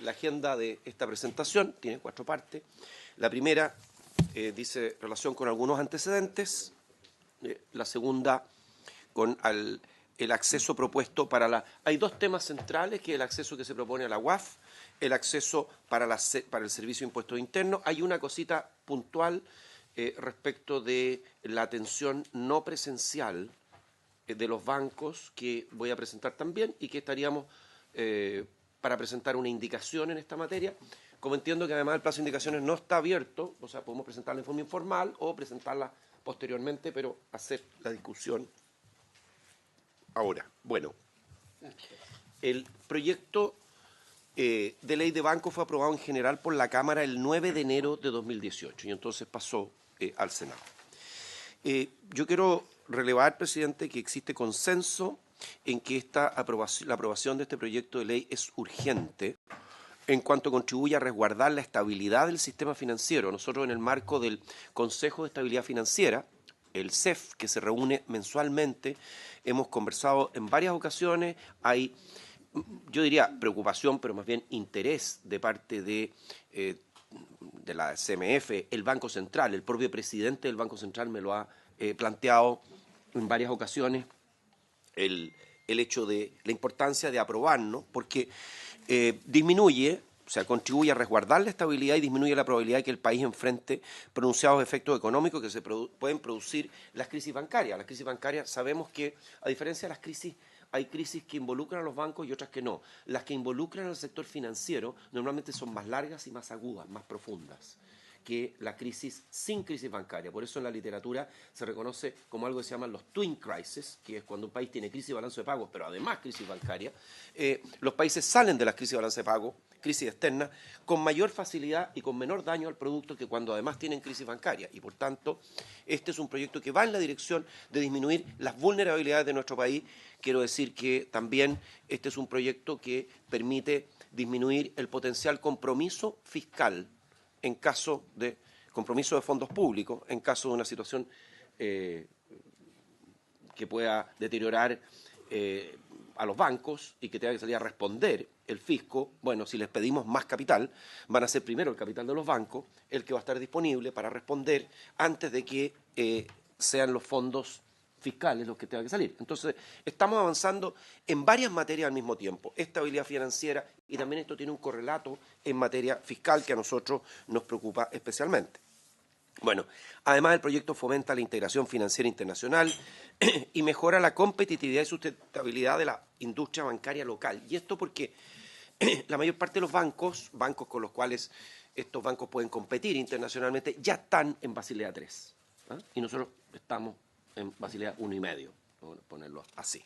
la agenda de esta presentación, tiene 4 partes. La primera dice relación con algunos antecedentes, la segunda con el acceso propuesto Hay dos temas centrales, que es el acceso que se propone a la UAF, el acceso para el Servicio de Impuestos Internos. Hay una cosita puntual respecto de la atención no presencial de los bancos, que voy a presentar también, y que estaríamos para presentar una indicación en esta materia. Como entiendo que además el plazo de indicaciones no está abierto, o sea, podemos presentarla en forma informal o presentarla posteriormente, pero hacer la discusión ahora. Bueno, el proyecto de ley de banco fue aprobado en general por la Cámara el 9 de enero de 2018 y entonces pasó al Senado. Yo quiero relevar, presidente, que existe consenso en que la aprobación de este proyecto de ley es urgente en cuanto contribuye a resguardar la estabilidad del sistema financiero. Nosotros, en el marco del Consejo de Estabilidad Financiera, el CEF, que se reúne mensualmente. Hemos conversado en varias ocasiones. Hay, yo diría, preocupación, pero más bien interés de parte de la CMF, el Banco Central. El propio presidente del Banco Central me lo ha planteado en varias ocasiones, el hecho de la importancia de aprobarnos, porque disminuye, o sea, contribuye a resguardar la estabilidad y disminuye la probabilidad de que el país enfrente pronunciados efectos económicos que se pueden producir las crisis bancarias. Las crisis bancarias sabemos que, a diferencia de las crisis, hay crisis que involucran a los bancos y otras que no. Las que involucran al sector financiero normalmente son más largas y más agudas, más profundas que la crisis sin crisis bancaria. Por eso en la literatura se reconoce como algo que se llaman los twin crises, que es cuando un país tiene crisis de balance de pagos, pero además crisis bancaria. Los países salen de las crisis de balance de pago, crisis externa, con mayor facilidad y con menor daño al producto que cuando además tienen crisis bancaria. Y por tanto, este es un proyecto que va en la dirección de disminuir las vulnerabilidades de nuestro país. Quiero decir que también este es un proyecto que permite disminuir el potencial compromiso fiscal en caso de compromiso de fondos públicos, en caso de una situación que pueda deteriorar a los bancos y que tenga que salir a responder el fisco. Bueno, si les pedimos más capital, van a ser primero el capital de los bancos el que va a estar disponible para responder antes de que sean los fondos fiscales los que tengan que salir. Entonces, estamos avanzando en varias materias al mismo tiempo. Estabilidad financiera y también esto tiene un correlato en materia fiscal que a nosotros nos preocupa especialmente. Bueno, además el proyecto fomenta la integración financiera internacional y mejora la competitividad y sustentabilidad de la industria bancaria local. Y esto porque la mayor parte de los bancos con los cuales estos bancos pueden competir internacionalmente, ya están en Basilea III. ¿Ah? Y nosotros estamos en Basilea 1,5, vamos a ponerlo así.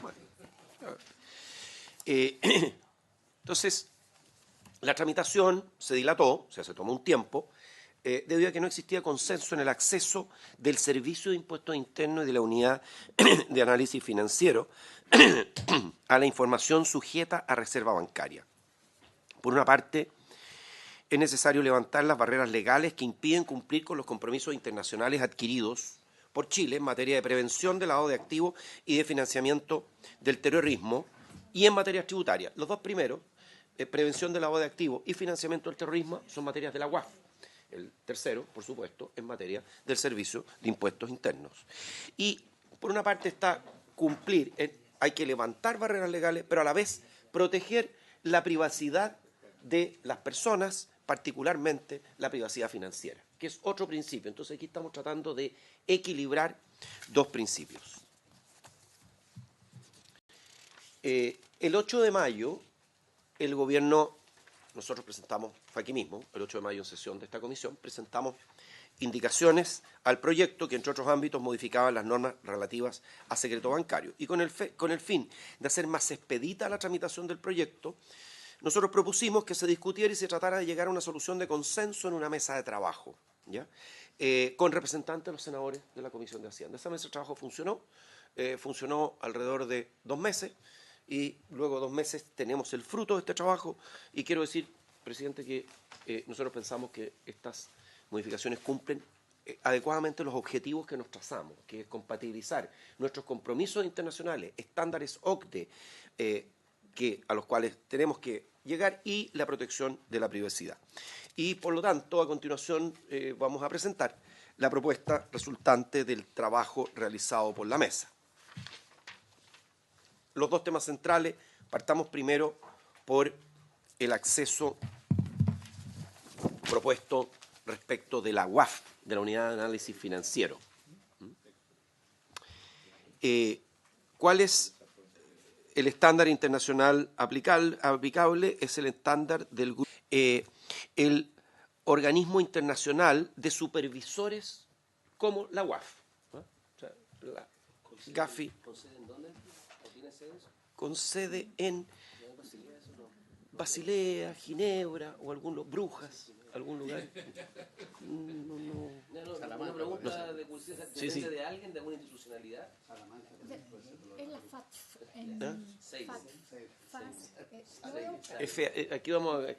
Bueno. Entonces, la tramitación se dilató, o sea, se tomó un tiempo, debido a que no existía consenso en el acceso del Servicio de Impuestos Internos y de la Unidad de Análisis Financiero a la información sujeta a reserva bancaria. Por una parte, es necesario levantar las barreras legales que impiden cumplir con los compromisos internacionales adquiridos por Chile en materia de prevención del lavado de activos y de financiamiento del terrorismo y en materia tributaria. Los dos primeros, prevención del lavado de activos y financiamiento del terrorismo, son materias de la UAF. El tercero, por supuesto, en materia del Servicio de Impuestos Internos. Y por una parte está cumplir, hay que levantar barreras legales, pero a la vez proteger la privacidad de las personas, particularmente la privacidad financiera, que es otro principio. Entonces aquí estamos tratando de equilibrar dos principios. El 8 de mayo, el gobierno, nosotros presentamos, fue aquí mismo, el 8 de mayo en sesión de esta comisión, presentamos indicaciones al proyecto que, entre otros ámbitos, modificaban las normas relativas a secreto bancario. Y con el fin de hacer más expedita la tramitación del proyecto, nosotros propusimos que se discutiera y se tratara de llegar a una solución de consenso en una mesa de trabajo, ¿ya? Con representantes de los senadores de la Comisión de Hacienda. Esa mesa de trabajo funcionó alrededor de 2 meses y luego de 2 meses tenemos el fruto de este trabajo y quiero decir, presidente, que nosotros pensamos que estas modificaciones cumplen adecuadamente los objetivos que nos trazamos, que es compatibilizar nuestros compromisos internacionales, estándares OCDE, a los cuales tenemos que llegar y la protección de la privacidad. Y por lo tanto, a continuación vamos a presentar la propuesta resultante del trabajo realizado por la mesa. Los dos temas centrales, partamos primero por el acceso propuesto respecto de la UAF, de la Unidad de Análisis Financiero. ¿Cuál es el estándar internacional aplicable? Es el estándar del el organismo internacional de supervisores como la UAF. ¿No? O sea, la GAFI. ¿Con sede en dónde? ¿O tiene sede eso? Con sede en Basilea, Ginebra o Brujas, algún lugar. Una pregunta de curiosidad, ¿depende de alguien, de alguna institucionalidad? Es la FAT. Seis. Aquí vamos a ver.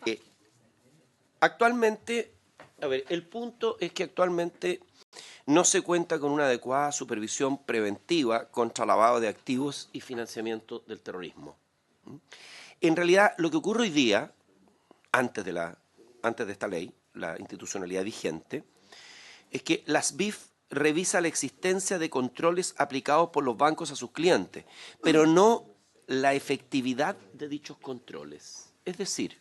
Actualmente, A ver, el punto es que actualmente no se cuenta con una adecuada supervisión preventiva contra lavado de activos y financiamiento del terrorismo. En realidad, lo que ocurre hoy día, antes de esta ley, la institucionalidad vigente, es que las BIF revisa la existencia de controles aplicados por los bancos a sus clientes, pero no la efectividad de dichos controles. Es decir,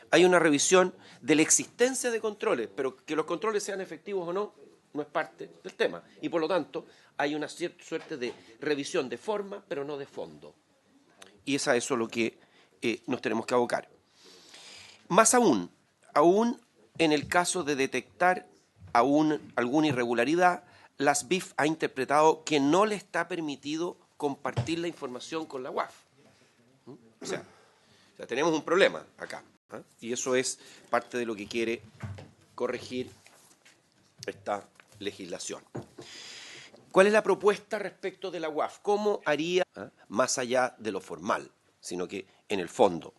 hay una revisión de la existencia de controles, pero que los controles sean efectivos o no, no es parte del tema. Y por lo tanto, hay una cierta suerte de revisión de forma, pero no de fondo. Y es a eso lo que nos tenemos que abocar. Más aún en el caso de detectar alguna irregularidad, las BIF ha interpretado que no le está permitido compartir la información con la UAF. O sea, tenemos un problema acá. Y eso es parte de lo que quiere corregir esta legislación. ¿Cuál es la propuesta respecto de la UAF? ¿Cómo haría, más allá de lo formal, sino que en el fondo?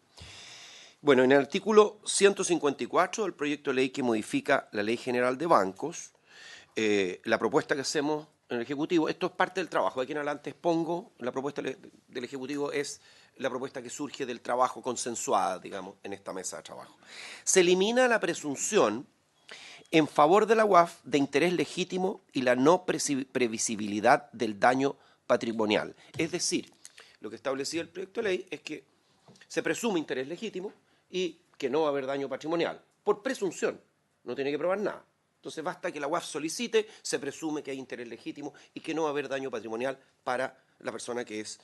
Bueno, en el artículo 154 del proyecto de ley que modifica la Ley General de Bancos, la propuesta que hacemos en el Ejecutivo, esto es parte del trabajo, de aquí en adelante expongo, la propuesta del Ejecutivo es la propuesta que surge del trabajo consensuada, digamos, en esta mesa de trabajo. Se elimina la presunción en favor de la UAF de interés legítimo y la no previsibilidad del daño patrimonial. Es decir, lo que establecía el proyecto de ley es que se presume interés legítimo y que no va a haber daño patrimonial. Por presunción, no tiene que probar nada. Entonces basta que la UAF solicite, se presume que hay interés legítimo y que no va a haber daño patrimonial para la persona que es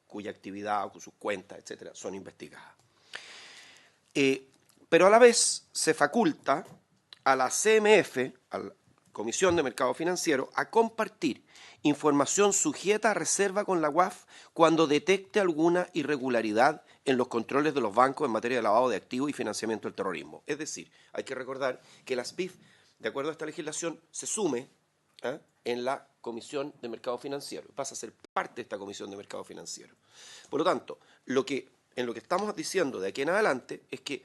cuya actividad o sus cuentas, etcétera, son investigadas. Pero a la vez se faculta a la CMF, a la Comisión de Mercado Financiero, a compartir información sujeta a reserva con la UAF cuando detecte alguna irregularidad en los controles de los bancos en materia de lavado de activos y financiamiento del terrorismo. Es decir, hay que recordar que las BIF, de acuerdo a esta legislación, se sume en la Comisión de Mercado Financiero, pasa a ser parte de esta Comisión de Mercado Financiero. Por lo tanto, en lo que estamos diciendo de aquí en adelante es que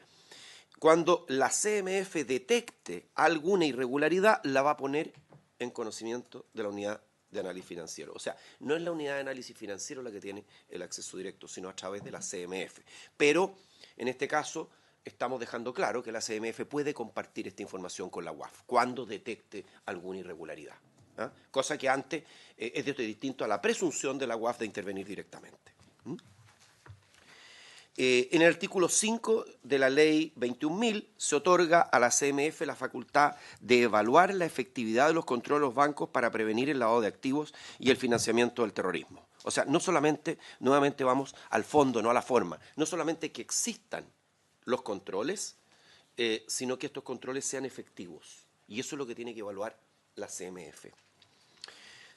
cuando la CMF detecte alguna irregularidad, la va a poner en conocimiento de la unidad de análisis financiero. O sea, no es la unidad de análisis financiero la que tiene el acceso directo, sino a través de la CMF. Pero, en este caso, estamos dejando claro que la CMF puede compartir esta información con la UAF cuando detecte alguna irregularidad. Cosa que antes es distinto a la presunción de la UAF de intervenir directamente. En el artículo 5 de la Ley 21.000 se otorga a la CMF la facultad de evaluar la efectividad de los controles de los bancos para prevenir el lavado de activos y el financiamiento del terrorismo. O sea, no solamente, nuevamente vamos al fondo, no a la forma, no solamente que existan los controles, sino que estos controles sean efectivos. Y eso es lo que tiene que evaluar la CMF.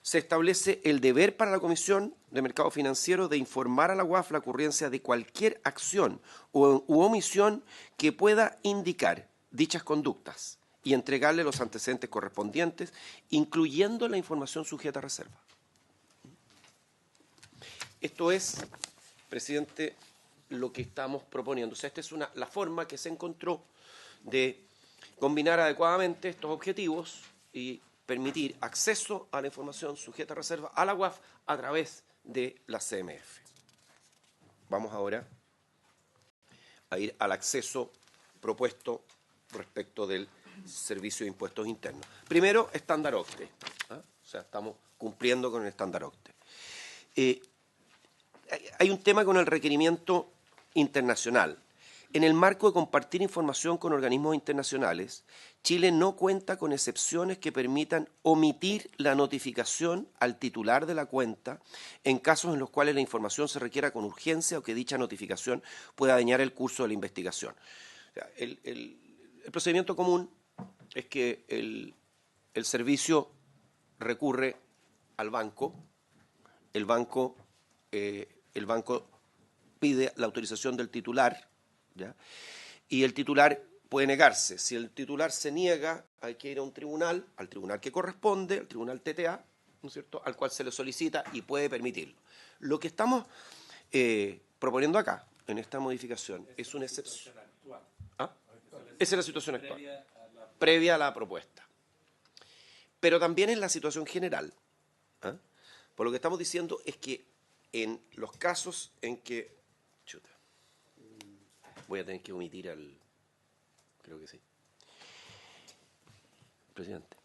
Se establece el deber para la Comisión de Mercado Financiero de informar a la UAF la ocurrencia de cualquier acción u omisión que pueda indicar dichas conductas y entregarle los antecedentes correspondientes, incluyendo la información sujeta a reserva. Esto es, presidente, lo que estamos proponiendo. O sea, esta es la forma que se encontró de combinar adecuadamente estos objetivos y permitir acceso a la información sujeta a reserva a la UAF a través de la CMF. Vamos ahora a ir al acceso propuesto respecto del Servicio de Impuestos Internos. Primero, estándar OCDE. O sea, estamos cumpliendo con el estándar OCDE. Hay un tema con el requerimiento internacional. En el marco de compartir información con organismos internacionales, Chile no cuenta con excepciones que permitan omitir la notificación al titular de la cuenta en casos en los cuales la información se requiera con urgencia o que dicha notificación pueda dañar el curso de la investigación. O sea, el procedimiento común es que el servicio recurre al banco, el banco pide la autorización del titular, ¿ya? Y el titular puede negarse. Si el titular se niega, hay que ir a un tribunal, al tribunal que corresponde, al tribunal TTA, ¿no es cierto?, al cual se le solicita y puede permitirlo. Lo que estamos proponiendo acá, en esta modificación, es una excepción. ¿Ah? Esa es la situación actual. previa a la propuesta. Pero también en la situación general. ¿Ah? Por lo que estamos diciendo es que en los casos en que... Chuta, voy a tener que omitir al... Creo que sí. Presidente.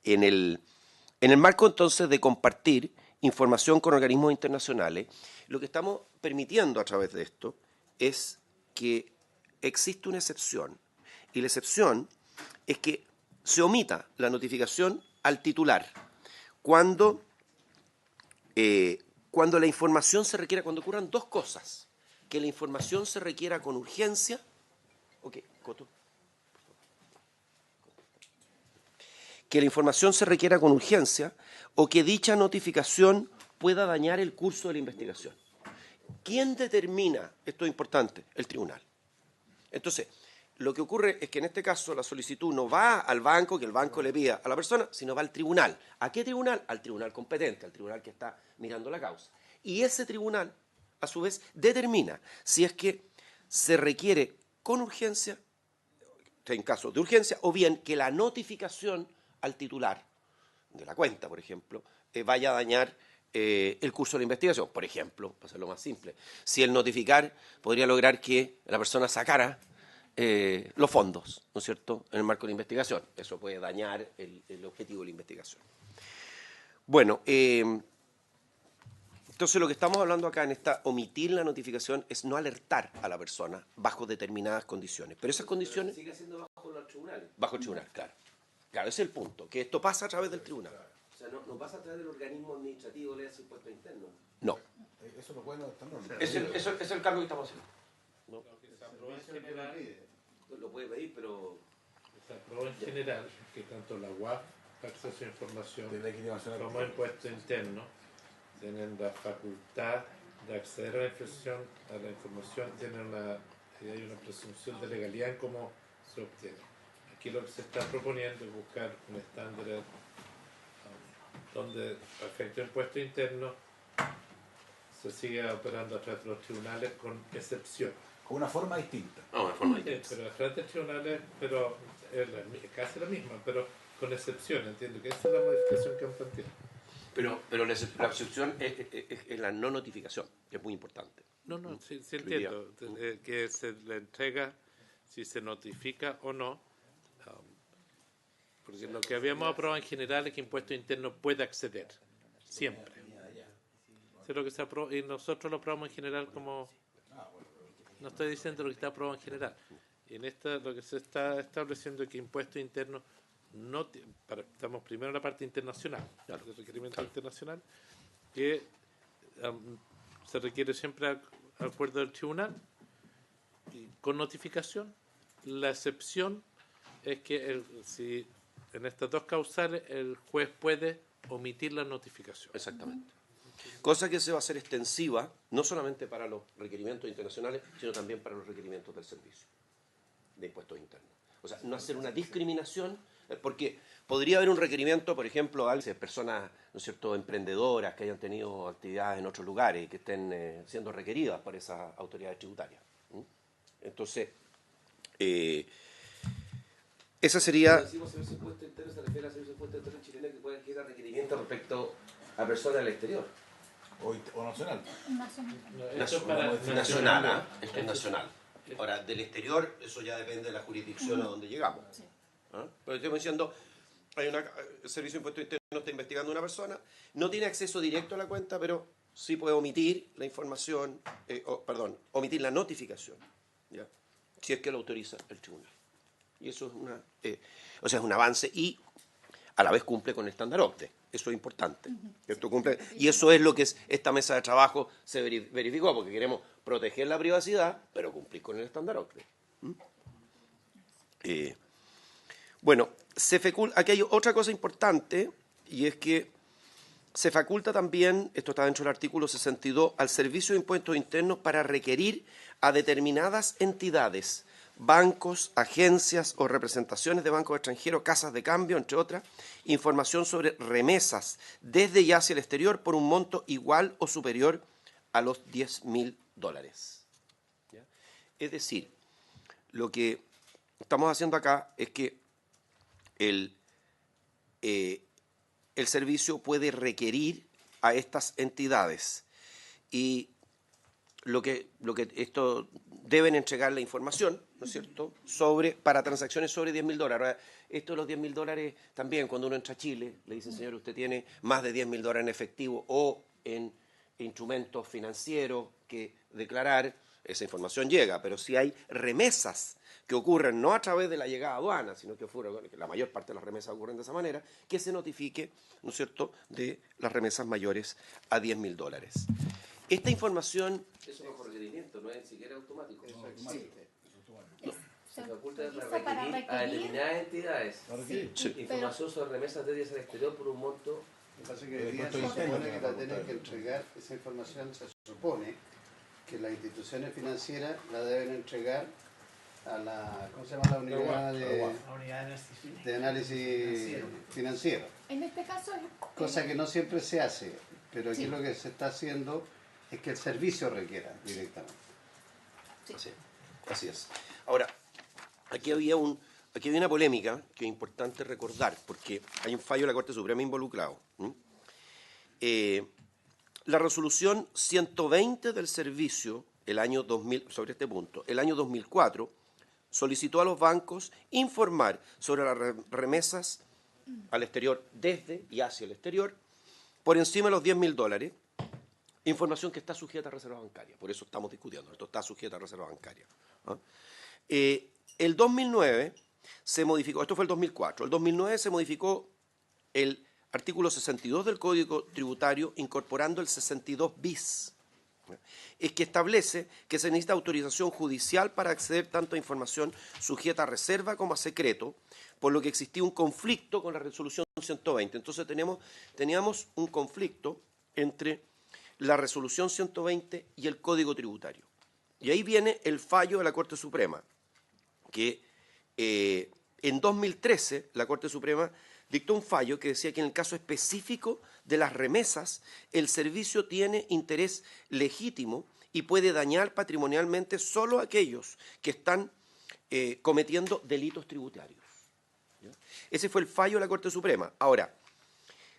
En el marco entonces de compartir información con organismos internacionales, lo que estamos permitiendo a través de esto es que existe una excepción. Y la excepción es que se omita la notificación al titular cuando la información se requiera, cuando ocurran dos cosas, que la información se requiera con urgencia. Ok, Coto. Que la información se requiera con urgencia o que dicha notificación pueda dañar el curso de la investigación. ¿Quién determina? Esto es importante, el tribunal. Entonces, lo que ocurre es que en este caso la solicitud no va al banco, que el banco le pida a la persona, sino va al tribunal. ¿A qué tribunal? Al tribunal competente, al tribunal que está mirando la causa. Y ese tribunal, a su vez, determina si es que se requiere con urgencia, en caso de urgencia, o bien que la notificación al titular de la cuenta, por ejemplo, vaya a dañar el curso de la investigación. Por ejemplo, para hacerlo más simple, si el notificar podría lograr que la persona sacara los fondos, ¿no es cierto?, en el marco de la investigación. Eso puede dañar el objetivo de la investigación. Bueno, entonces lo que estamos hablando acá en esta omitir la notificación es no alertar a la persona bajo determinadas condiciones. Pero esas condiciones... Sigue siendo bajo los tribunales. Bajo el tribunal, claro. Claro, ese es el punto, que esto pasa a través del tribunal. O sea, no pasa a través del organismo administrativo de ese impuesto interno. No. Eso lo pueden estar normal. Eso es el cambio que estamos haciendo. Lo que se aprobó en general, Lo puede pedir, pero... se aprobó en general que tanto la UAF, Acceso a Información, De la Equidad Nacional. como el impuesto interno, tienen la facultad de acceder a la información, hay una presunción de legalidad en cómo se obtiene. Aquí lo que se está proponiendo es buscar un estándar donde, a efecto de impuesto interno, se siga operando a través de los tribunales con excepción. Con una forma distinta. No, de forma distinta. Pero a través de tribunales, pero es casi la misma, pero con excepción, entiendo que esa es la modificación que han planteado. Pero la excepción es la no notificación, que es muy importante. No, sí entiendo, que se le entrega si se notifica o no, porque lo que habíamos aprobado en general es que impuesto interno puede acceder, siempre. Eso es lo que se aprobó, y nosotros lo aprobamos en general como... No estoy diciendo lo que está aprobado en general. Y en esta lo que se está estableciendo es que impuesto interno no... Estamos primero en la parte internacional, el requerimiento internacional, que se requiere siempre acuerdo del tribunal y con notificación. La excepción es que si en estas dos causales el juez puede omitir la notificación. Exactamente. Cosa que se va a hacer extensiva, no solamente para los requerimientos internacionales, sino también para los requerimientos del servicio de impuestos internos. O sea, no hacer una discriminación, porque podría haber un requerimiento, por ejemplo, a personas, ¿no es cierto?, emprendedoras que hayan tenido actividades en otros lugares y que estén siendo requeridas por esas autoridades tributarias. Entonces, esa sería... Cuando decimos servicio de impuesto interno, se refiere a servicio de impuesto interno chileno que puede generar requerimientos respecto a personas del exterior. O nacional. Nacional. Eso es para nacional, ¿ah? Esto es nacional. Ahora, del exterior, eso ya depende de la jurisdicción a donde llegamos. Sí. ¿Ah? Pero estamos diciendo, el Servicio de Impuesto Interno está investigando a una persona, no tiene acceso directo a la cuenta, pero sí puede omitir la información, omitir la notificación, ¿ya? Si es que lo autoriza el tribunal. Y eso es es un avance y a la vez cumple con el estándar OCDE. Eso es importante. Esto cumple, y eso es lo que esta mesa de trabajo se verificó, porque queremos proteger la privacidad, pero cumplir con el estándar OCDE. Bueno, aquí hay otra cosa importante, y es que se faculta también, esto está dentro del artículo 62, al Servicio de Impuestos Internos para requerir a determinadas entidades, bancos, agencias o representaciones de bancos extranjeros, casas de cambio, entre otras, información sobre remesas desde y hacia el exterior por un monto igual o superior a los $10.000. ¿Ya? Es decir, lo que estamos haciendo acá es que el servicio puede requerir a estas entidades y lo que esto deben entregar la información, ¿no es cierto?, para transacciones sobre $10.000. Ahora, esto de los $10.000 también, cuando uno entra a Chile, le dicen, señor, usted tiene más de $10.000 en efectivo o en instrumentos financieros que declarar, esa información llega, pero si hay remesas que ocurren no a través de la llegada a aduana, sino que la mayor parte de las remesas ocurren de esa manera, que se notifique, ¿no es cierto?, de las remesas mayores a $10.000. Esta información... Eso bajo requerimiento, no es ni siquiera automático. Eso existe. Se Se faculta utiliza para a requerir. determinadas entidades. Sí, Información sobre remesas de días al exterior por un monto. Lo que pasa es que hoy día se supone que la tienen que entregar, esa información se supone que las instituciones financieras la deben entregar a la, ¿cómo se llama? La unidad de análisis financiero. En este caso es Cosa que no siempre se hace, pero aquí lo que se está haciendo es que el servicio requiera directamente. Así es. Ahora, aquí había una polémica que es importante recordar, porque hay un fallo de la Corte Suprema involucrado. La resolución 120 del servicio, el año 2000, sobre este punto, el año 2004, solicitó a los bancos informar sobre las remesas al exterior, desde y hacia el exterior, por encima de los $10.000, información que está sujeta a reserva bancaria. Por eso estamos discutiendo, esto está sujeto a reserva bancaria. El 2009 se modificó, esto fue el 2004, el 2009 se modificó el artículo 62 del Código Tributario incorporando el 62 bis, es que establece que se necesita autorización judicial para acceder tanto a información sujeta a reserva como a secreto, por lo que existía un conflicto con la resolución 120. Entonces teníamos un conflicto entre la resolución 120 y el Código Tributario. Y ahí viene el fallo de la Corte Suprema, que en 2013 la Corte Suprema dictó un fallo que decía que en el caso específico de las remesas, el servicio tiene interés legítimo y puede dañar patrimonialmente solo a aquellos que están cometiendo delitos tributarios. ¿Ya? Ese fue el fallo de la Corte Suprema. Ahora,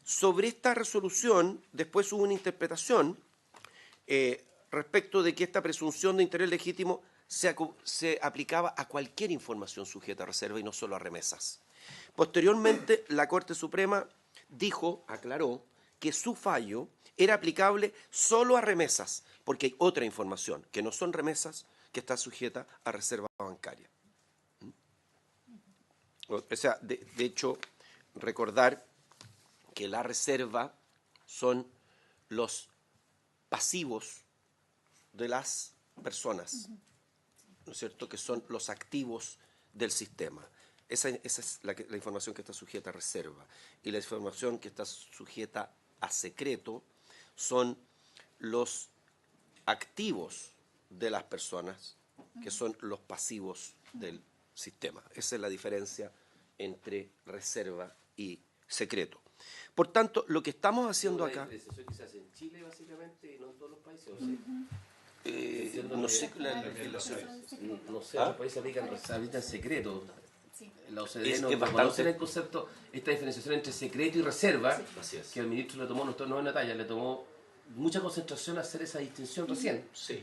sobre esta resolución, después hubo una interpretación respecto de que esta presunción de interés legítimo se aplicaba a cualquier información sujeta a reserva y no solo a remesas. Posteriormente, la Corte Suprema aclaró, que su fallo era aplicable solo a remesas, porque hay otra información, que no son remesas, que está sujeta a reserva bancaria. O sea, de hecho, recordar que la reserva son los pasivos de las personas, ¿no es cierto?, que son los activos del sistema. Esa es la información que está sujeta a reserva. Y la información que está sujeta a secreto son los activos de las personas, que son los pasivos del sistema. Esa es la diferencia entre reserva y secreto. Por tanto, lo que estamos haciendo acá... Eso quizás en Chile, básicamente, y no en todos los países, ¿o sí? No sé la legislación. No sé, los países aplican secreto. La OCDE no bastante... conoce el concepto, esta diferenciación entre secreto y reserva, que el ministro le tomó, no en la talla, le tomó mucha concentración a hacer esa distinción recién. Sí.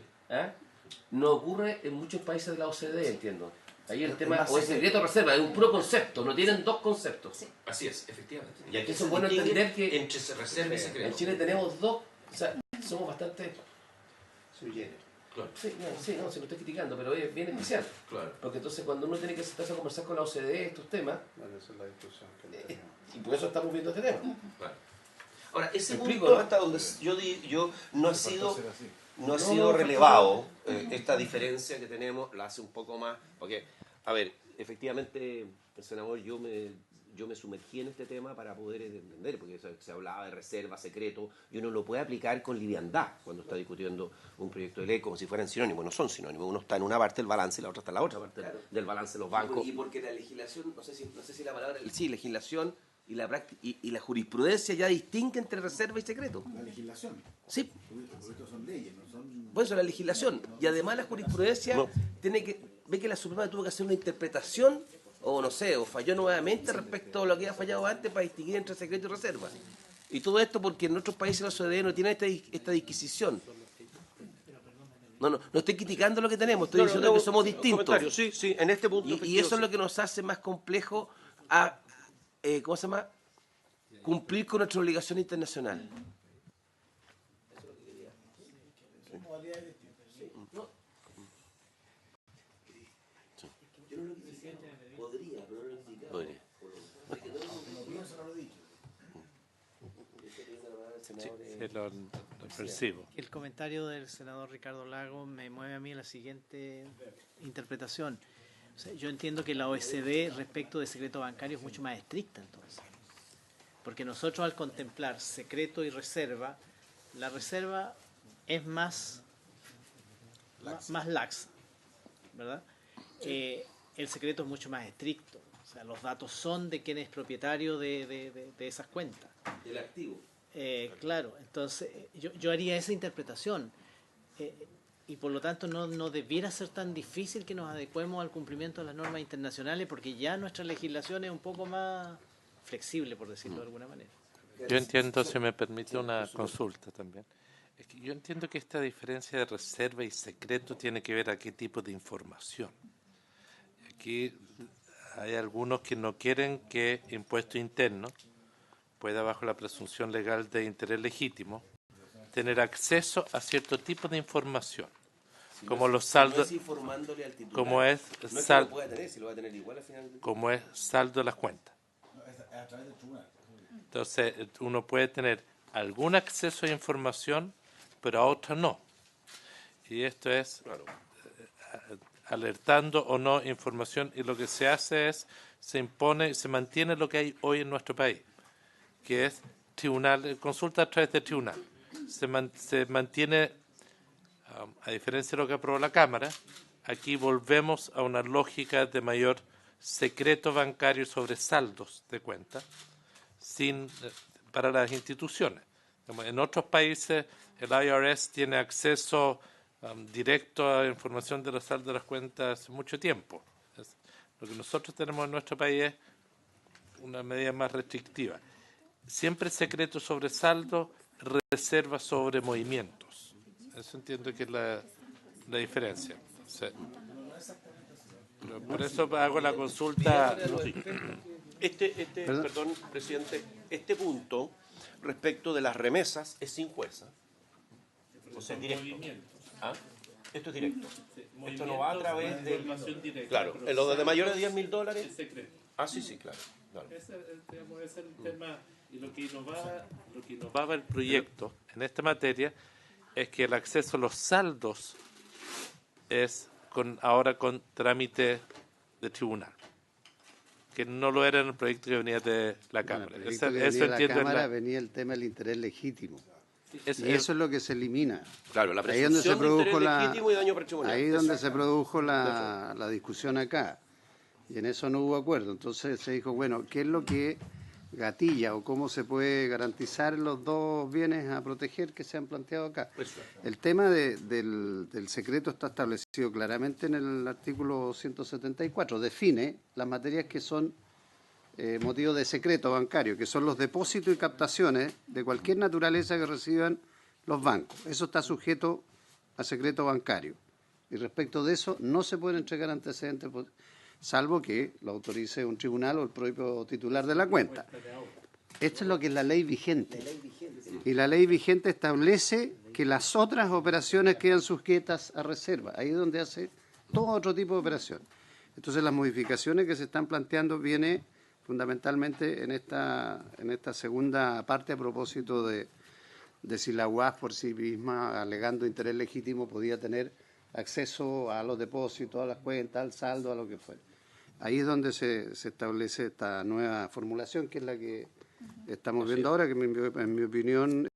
No ocurre en muchos países de la OCDE, entiendo. Ahí el tema, o es secreto o reserva, es un puro concepto, no tienen dos conceptos. Sí. Así es, efectivamente. Y aquí es bueno entender que entre reserva y secreto. En Chile tenemos dos, o sea, somos bastante... Claro. Sí, no, se lo estoy criticando, pero es bien especial. Claro. Porque entonces cuando uno tiene que sentarse a conversar con la OCDE estos temas, Bueno, esa es la discusión que tenemos. y por eso estamos viendo este tema. Claro. Ahora, ese explico, punto, ¿no? Hasta donde yo no ha sido relevado esta diferencia que tenemos, la hace un poco más, porque, a ver, efectivamente, senador, yo me sumergí en este tema para poder entender, porque se hablaba de reserva, secreto, y uno lo puede aplicar con liviandad cuando está discutiendo un proyecto de ley como si fueran sinónimos. No son sinónimos, uno está en una parte del balance y la otra está en la otra parte del balance de los bancos. Y porque la legislación, no sé si la palabra... Sí, legislación y la jurisprudencia ya distingue entre reserva y secreto. La legislación. Sí. Porque estos son leyes, no son... Por eso la legislación. Y además la jurisprudencia tiene que... ve que la Suprema tuvo que hacer una interpretación, o no sé, o falló nuevamente respecto a lo que había fallado antes para distinguir entre secreto y reserva. Y todo esto porque en otros países la OCDE no tiene esta disquisición. No estoy criticando lo que tenemos, estoy diciendo que somos distintos. Sí, sí, en este punto. Y eso es lo que nos hace más complejo a, ¿cómo se llama?, cumplir con nuestra obligación internacional. Sí, lo percibo. El comentario del senador Ricardo Lago me mueve a mí la siguiente interpretación. O sea, yo entiendo que la OECD respecto de secreto bancario es mucho más estricta entonces. Porque nosotros al contemplar secreto y reserva, la reserva es más laxa, ¿verdad? El secreto es mucho más estricto. O sea, los datos son de quien es propietario de esas cuentas. El activo. Claro, entonces yo haría esa interpretación y por lo tanto no debiera ser tan difícil que nos adecuemos al cumplimiento de las normas internacionales porque ya nuestra legislación es un poco más flexible, por decirlo de alguna manera. Yo entiendo, si me permite una consulta también, es que yo entiendo que esta diferencia de reserva y secreto tiene que ver a qué tipo de información. Aquí hay algunos que no quieren que impuesto interno pueda, bajo la presunción legal de interés legítimo, tener acceso a cierto tipo de información, como los saldos, como es saldo de las cuentas. Entonces, uno puede tener algún acceso a información, pero a otra no. Y esto es alertando o no información, y lo que se hace es, se mantiene lo que hay hoy en nuestro país, que es tribunal, consulta a través de tribunal. Se mantiene, a diferencia de lo que aprobó la Cámara, aquí volvemos a una lógica de mayor secreto bancario sobre saldos de cuenta para las instituciones. En otros países el IRS tiene acceso directo a información de los saldos de las cuentas hace mucho tiempo. Lo que nosotros tenemos en nuestro país es una medida más restrictiva. Siempre secreto sobre saldo, reserva sobre movimientos. Eso entiendo que es la diferencia. Sí. Pero por eso hago la consulta. Perdón, presidente, este punto respecto de las remesas es sin jueza. O sea, directo. ¿Ah? Esto es directo. Esto no va a través de... Claro, en lo de mayores de $10.000. Es secreto. Ah, sí, claro. Ese es el tema. Y lo que innovaba el proyecto en esta materia es que el acceso a los saldos es ahora con trámite de tribunal, que no lo era en el proyecto que venía de la Cámara. Bueno, eso venía de la Cámara venía el tema del interés legítimo. Y eso es lo que se elimina. Claro, la ahí donde se produjo legítimo y daño patrimonial. Ahí donde se produjo la discusión acá. Y en eso no hubo acuerdo. Entonces se dijo, bueno, ¿qué es lo que gatilla o cómo se puede garantizar los dos bienes a proteger que se han planteado acá? El tema del secreto está establecido claramente en el artículo 174. Define las materias que son motivo de secreto bancario, que son los depósitos y captaciones de cualquier naturaleza que reciban los bancos. Eso está sujeto a secreto bancario. Y respecto de eso no se pueden entregar antecedentes, salvo que lo autorice un tribunal o el propio titular de la cuenta. Esto es lo que es la ley vigente. Y la ley vigente establece que las otras operaciones quedan sujetas a reserva. Ahí es donde hace todo otro tipo de operación. Entonces las modificaciones que se están planteando vienen fundamentalmente en esta segunda parte a propósito de si la UAS por sí misma, alegando interés legítimo, podía tener acceso a los depósitos, a las cuentas, al saldo, a lo que fuera. Ahí es donde se establece esta nueva formulación, que es la que estamos viendo ahora, que en mi opinión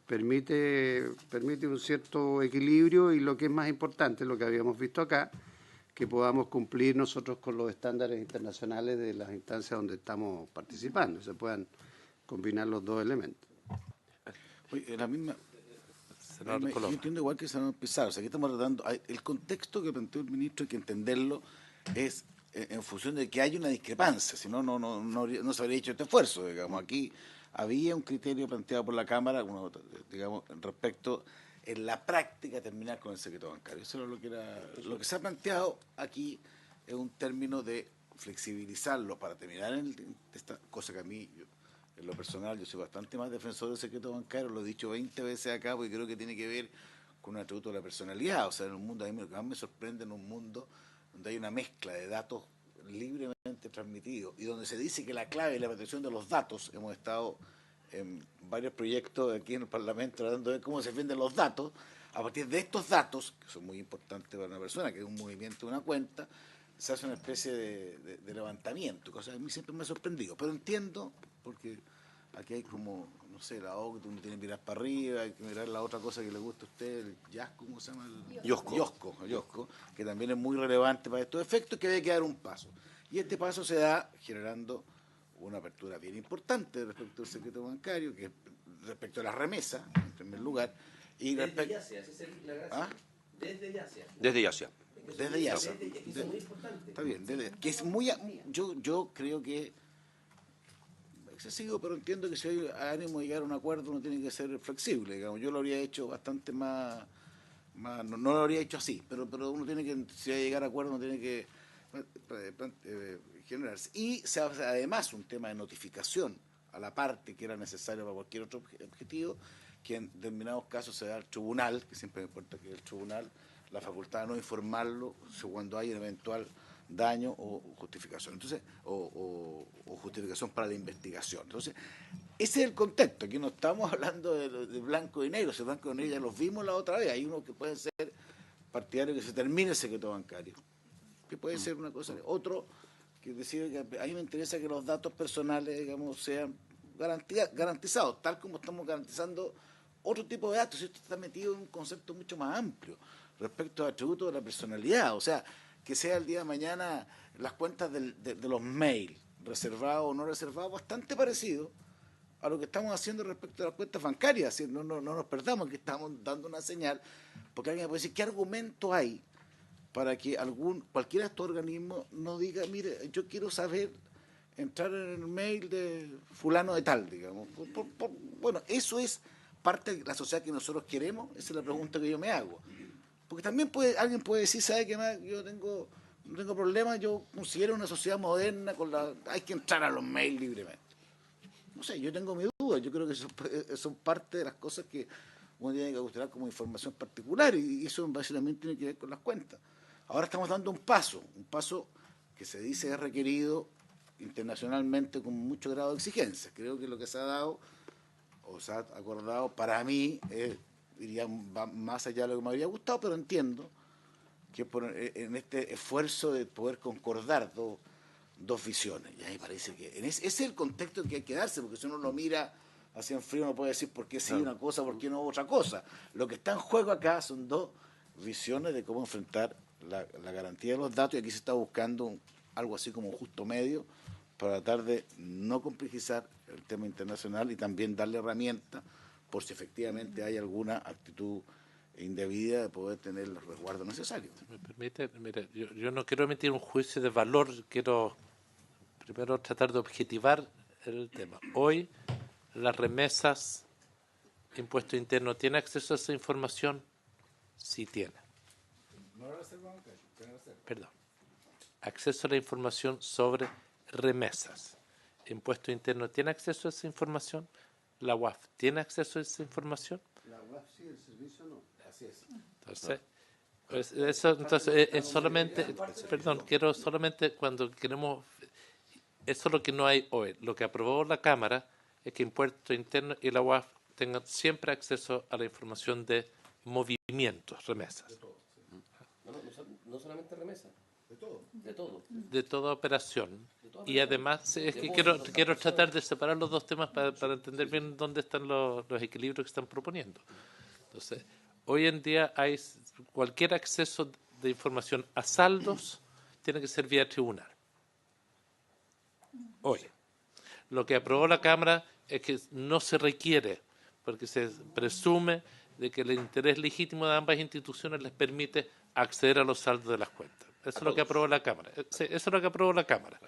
permite un cierto equilibrio y lo que es más importante, lo que habíamos visto acá, que podamos cumplir nosotros con los estándares internacionales de las instancias donde estamos participando, se puedan combinar los dos elementos. Oye, la misma... senador Yo Coloma. entiendo igual que el senador Pizarro. O sea, aquí estamos tratando, el contexto que planteó el ministro hay que entenderlo es en función de que hay una discrepancia, si no, no se habría hecho este esfuerzo, digamos. Aquí había un criterio planteado por la Cámara, digamos, respecto en la práctica terminar con el secreto bancario. Eso es lo que se ha planteado aquí es un término de flexibilizarlo para terminar en esta cosa que a mí, en lo personal, yo soy bastante más defensor del secreto bancario, lo he dicho 20 veces acá, porque creo que tiene que ver con un atributo de la personalidad. O sea, en un mundo, a mí lo que más me sorprende en un mundo donde hay una mezcla de datos libremente transmitidos y donde se dice que la clave es la protección de los datos. Hemos estado en varios proyectos aquí en el Parlamento tratando de ver cómo se defienden los datos. A partir de estos datos, que son muy importantes para una persona, que es un movimiento de una cuenta, se hace una especie de levantamiento, cosa que a mí siempre me ha sorprendido. Pero entiendo, porque aquí hay como, no sé, la O que uno tiene que mirar para arriba, hay que mirar la otra cosa que le gusta a usted, el yasco, ¿cómo se llama? Yosco, que también es muy relevante para estos efectos, que hay que dar un paso. Y este paso se da generando una apertura bien importante respecto al secreto bancario, que respecto a las remesas, en primer lugar, y Desde ya sea, esa es la gracia. ¿Ah? Desde ya sea. Desde ya sea. Desde ya. Eso es muy importante. Está bien, que es muy, yo creo que excesivo, pero entiendo que si hay ánimo de llegar a un acuerdo uno tiene que ser flexible, digamos. Yo lo habría hecho bastante más no lo habría hecho así, pero uno tiene que, si hay que llegar a acuerdo uno tiene que generarse. Y se hace además un tema de notificación a la parte que era necesario para cualquier otro objetivo, que en determinados casos se da al tribunal, que siempre me importa que el tribunal, la facultad de no informarlo cuando hay un eventual daño o justificación. Entonces, o justificación para la investigación. Entonces, ese es el contexto. Aquí no estamos hablando de blanco y negro. Ese blanco y negro ya los vimos la otra vez. Hay uno que puede ser partidario que se termine el secreto bancario, que puede ser una cosa. Otro que decide que a mí me interesa que los datos personales, digamos, sean garantizados, tal como estamos garantizando otro tipo de datos. Esto está metido en un concepto mucho más amplio respecto al atributo de la personalidad. O sea, que sea el día de mañana las cuentas de los mails, reservados o no reservados, bastante parecido a lo que estamos haciendo respecto a las cuentas bancarias. Así, no nos perdamos, que estamos dando una señal, porque alguien puede decir, ¿qué argumento hay para que cualquiera de estos organismos no diga, mire, yo quiero saber, entrar en el mail de fulano de tal, digamos? Bueno, eso es parte de la sociedad que nosotros queremos. Esa es la pregunta que yo me hago. Porque también alguien puede decir, ¿sabe qué más? Yo no tengo problema, yo considero una sociedad moderna, hay que entrar a los mails libremente. No sé, yo tengo mi duda, yo creo que son parte de las cosas que uno tiene que considerar como información particular, y eso básicamente tiene que ver con las cuentas. Ahora estamos dando un paso que se dice es requerido internacionalmente con mucho grado de exigencia. Creo que lo que se ha dado o se ha acordado para mí va más allá de lo que me habría gustado, pero entiendo que en este esfuerzo de poder concordar dos visiones, y ahí parece que ese es el contexto en que hay que darse, porque si uno lo mira así en frío no puede decir por qué sí una cosa, por qué no otra cosa. Lo que está en juego acá son dos visiones de cómo enfrentar la garantía de los datos, y aquí se está buscando algo así como un justo medio para tratar de no complejizar el tema internacional y también darle herramientas por si efectivamente hay alguna actitud indebida de poder tener los resguardos necesarios. ¿Me permite? Mire, yo no quiero emitir un juicio de valor, quiero primero tratar de objetivar el tema. Hoy, las remesas, impuesto interno, ¿tiene acceso a esa información? Sí tiene. Perdón. Acceso a la información sobre remesas. Impuesto interno, ¿tiene acceso a esa información? La UAF, ¿tiene acceso a esa información? La UAF sí, el servicio no. Así es. Entonces, pues entonces es solamente, perdón, quiero solamente cuando queremos, eso es lo que no hay hoy. Lo que aprobó la Cámara es que Impuesto Interno y la UAF tengan siempre acceso a la información de movimientos, remesas. De todo, sí. No solamente remesas. De todo. De todo. De toda operación. Y además, es que quiero tratar de separar los dos temas para entender bien dónde están los equilibrios que están proponiendo. Entonces, hoy en día hay cualquier acceso de información a saldos tiene que ser vía tribunal. Hoy. Lo que aprobó la Cámara es que no se requiere, porque se presume de que el interés legítimo de ambas instituciones les permite acceder a los saldos de las cuentas. Eso es lo que aprobó la Cámara. Sí, eso es lo que aprobó la Cámara.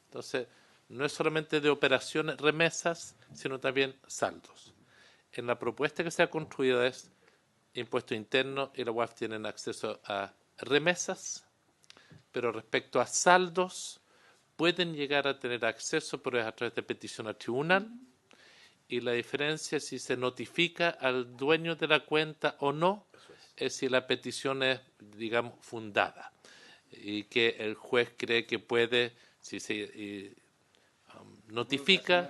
Entonces, no es solamente de operaciones, remesas, sino también saldos. En la propuesta que se ha construido es impuesto interno y la UAF tienen acceso a remesas, pero respecto a saldos pueden llegar a tener acceso, pero es a través de petición al tribunal, y la diferencia si se notifica al dueño de la cuenta o no es si la petición es, digamos, fundada y que el juez cree que puede, si se notifica,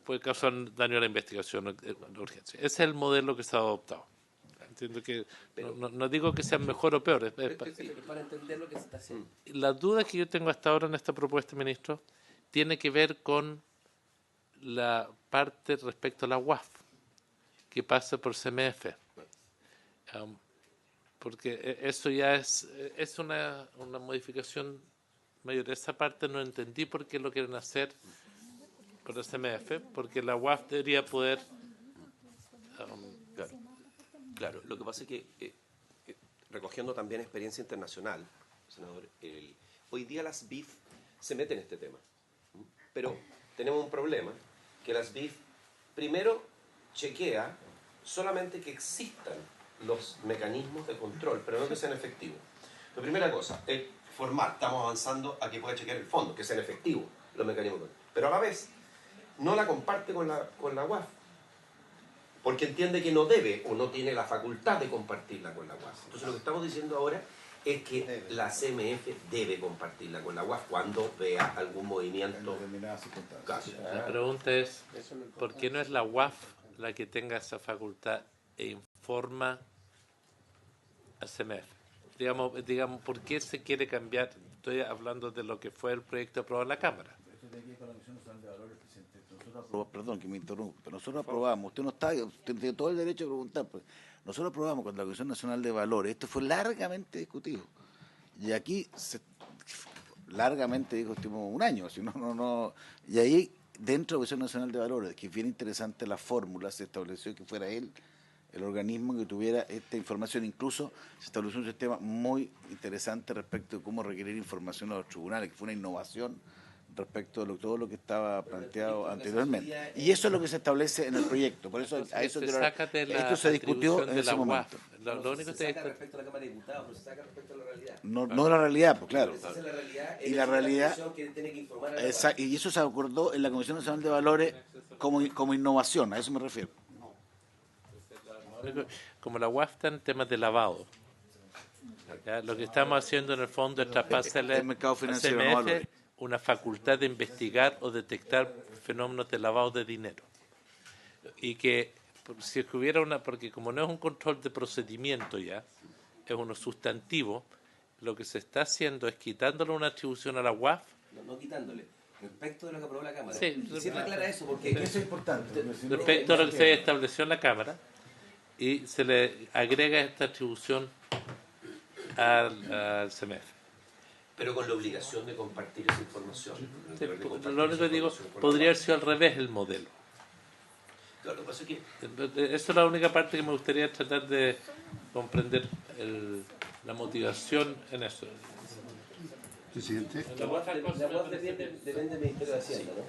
puede causar daño a la investigación de urgencia. Ese es el modelo que se ha adoptado. Entiendo que no digo que sea mejor o peor. Para entender lo que se está haciendo. La duda que yo tengo hasta ahora en esta propuesta, ministro, tiene que ver con la parte respecto a la UAF, que pasa por CMF. Porque eso ya es una modificación mayor. Esa parte no entendí por qué lo quieren hacer por el CMF, porque la UAF debería poder... Claro, lo que pasa es que, recogiendo también experiencia internacional, senador, hoy día las BIF se meten en este tema, pero tenemos un problema, que las BIF primero chequea solamente que existan los mecanismos de control, pero no que sean efectivos. La primera cosa, es formal, estamos avanzando a que pueda chequear el fondo, que sean efectivos los mecanismos de control, pero a la vez no la comparte con la UAF, porque entiende que no debe o no tiene la facultad de compartirla con la UAF. Entonces lo que estamos diciendo ahora es que la CMF debe compartirla con la UAF cuando vea algún movimiento. La pregunta es, ¿por qué no es la UAF la que tenga esa facultad e informa al CMF? Digamos, ¿por qué se quiere cambiar? Estoy hablando de lo que fue el proyecto aprobado en la Cámara. Perdón que me interrumpa, pero nosotros aprobamos, usted tiene todo el derecho a preguntar, pues, nosotros aprobamos con la Comisión Nacional de Valores, esto fue largamente discutido, y aquí largamente discutimos un año, si y ahí dentro de la Comisión Nacional de Valores, que es bien interesante la fórmula, se estableció que fuera el organismo que tuviera esta información, incluso se estableció un sistema muy interesante respecto de cómo requerir información a los tribunales, que fue una innovación respecto de todo lo que estaba planteado anteriormente. Y eso es lo que se establece en el proyecto. Por eso a eso esto se discutió en ese momento. Lo único que saca respecto a la Cámara de Diputados, pero se saca respecto a la realidad. No de la realidad, pues claro. Esa es la realidad, y la realidad, que tiene que informar a la y eso se acordó en la Comisión Nacional de Valores como innovación, a eso me refiero. Como la UAF está en temas de lavado, ¿ya? Lo que estamos haciendo en el fondo es traspasarle el mercado financiero, a CMF no una facultad de investigar o detectar fenómenos de lavado de dinero. Y que si es que hubiera porque como no es un control de procedimiento ya, es uno sustantivo, lo que se está haciendo es quitándole una atribución a la UAF. No quitándole. Respecto de lo que aprobó la Cámara. Sí, siempre aclara eso, porque eso es importante. Respecto a lo que se estableció en la Cámara, y se le agrega esta atribución al CMF. Pero con la obligación de compartir esa información. Sí, lo único que digo, podría haber sido al revés el modelo. Claro, lo que pasa es que... Esa es la única parte que me gustaría tratar de comprender la motivación en eso. Presidente. La UAF depende del Ministerio de Hacienda, ¿no?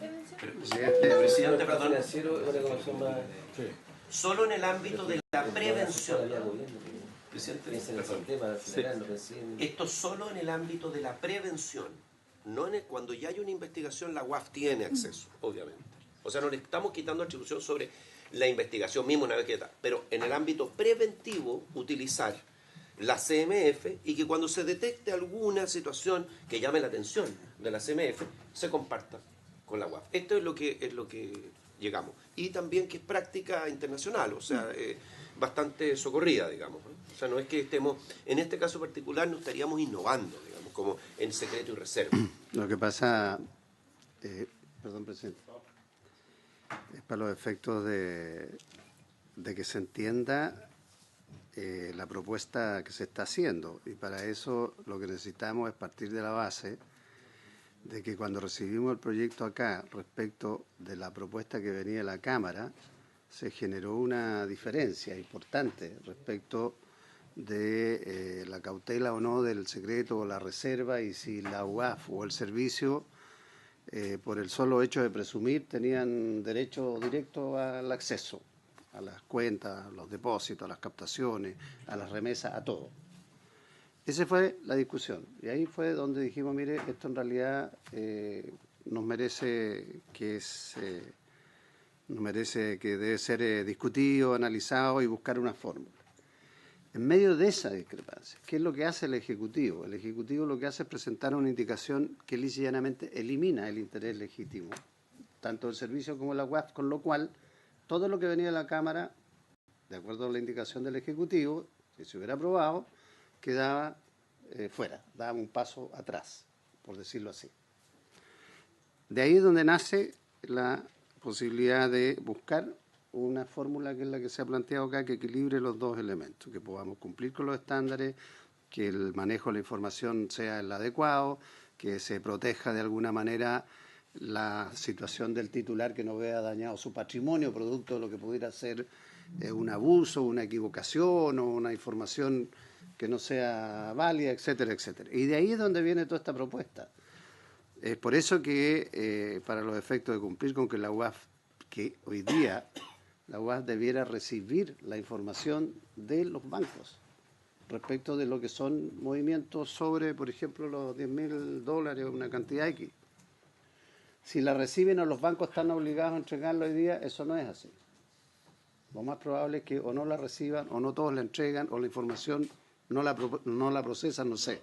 Presidente, perdón. Financiero es una comisión más... Solo en el ámbito de la prevención. Presidente, esto solo en el ámbito de la prevención. No cuando ya hay una investigación, la UAF tiene acceso, obviamente. O sea, no le estamos quitando atribución sobre la investigación misma una vez que está. Pero en el ámbito preventivo, utilizar la CMF y que cuando se detecte alguna situación que llame la atención de la CMF, se comparta con la UAF. Esto es lo que llegamos. Y también que es práctica internacional, o sea, bastante socorrida, digamos. O sea, no es que estemos, en este caso particular, no estaríamos innovando, digamos, como en secreto y reserva. Lo que pasa, perdón, presidente, es para los efectos de que se entienda la propuesta que se está haciendo. Y para eso lo que necesitamos es partir de la base de que cuando recibimos el proyecto acá respecto de la propuesta que venía de la Cámara, se generó una diferencia importante respecto de la cautela o no del secreto o la reserva, y si la UAF o el servicio, por el solo hecho de presumir, tenían derecho directo al acceso a las cuentas, a los depósitos, a las captaciones, a las remesas, a todo. Esa fue la discusión, y ahí fue donde dijimos, mire, esto en realidad nos merece que debe ser discutido, analizado y buscar una fórmula. En medio de esa discrepancia, ¿qué es lo que hace el Ejecutivo? El Ejecutivo lo que hace es presentar una indicación que lisa y llanamente elimina el interés legítimo, tanto el servicio como la UAF, con lo cual todo lo que venía de la Cámara, de acuerdo a la indicación del Ejecutivo, si se hubiera aprobado, quedaba fuera, daba un paso atrás, por decirlo así. De ahí es donde nace la posibilidad de buscar una fórmula que es la que se ha planteado acá, que equilibre los dos elementos, que podamos cumplir con los estándares, que el manejo de la información sea el adecuado, que se proteja de alguna manera la situación del titular, que no vea dañado su patrimonio producto de lo que pudiera ser un abuso, una equivocación o una información que no sea válida, etcétera, etcétera. Y de ahí es donde viene toda esta propuesta. Es por eso que, para los efectos de cumplir con que la UAF, que hoy día la UAF debiera recibir la información de los bancos respecto de lo que son movimientos sobre, por ejemplo, los $10.000, una cantidad X. Si la reciben o los bancos están obligados a entregarla hoy día, eso no es así. Lo más probable es que o no la reciban, o no todos la entregan, o la información no la procesan, no sé.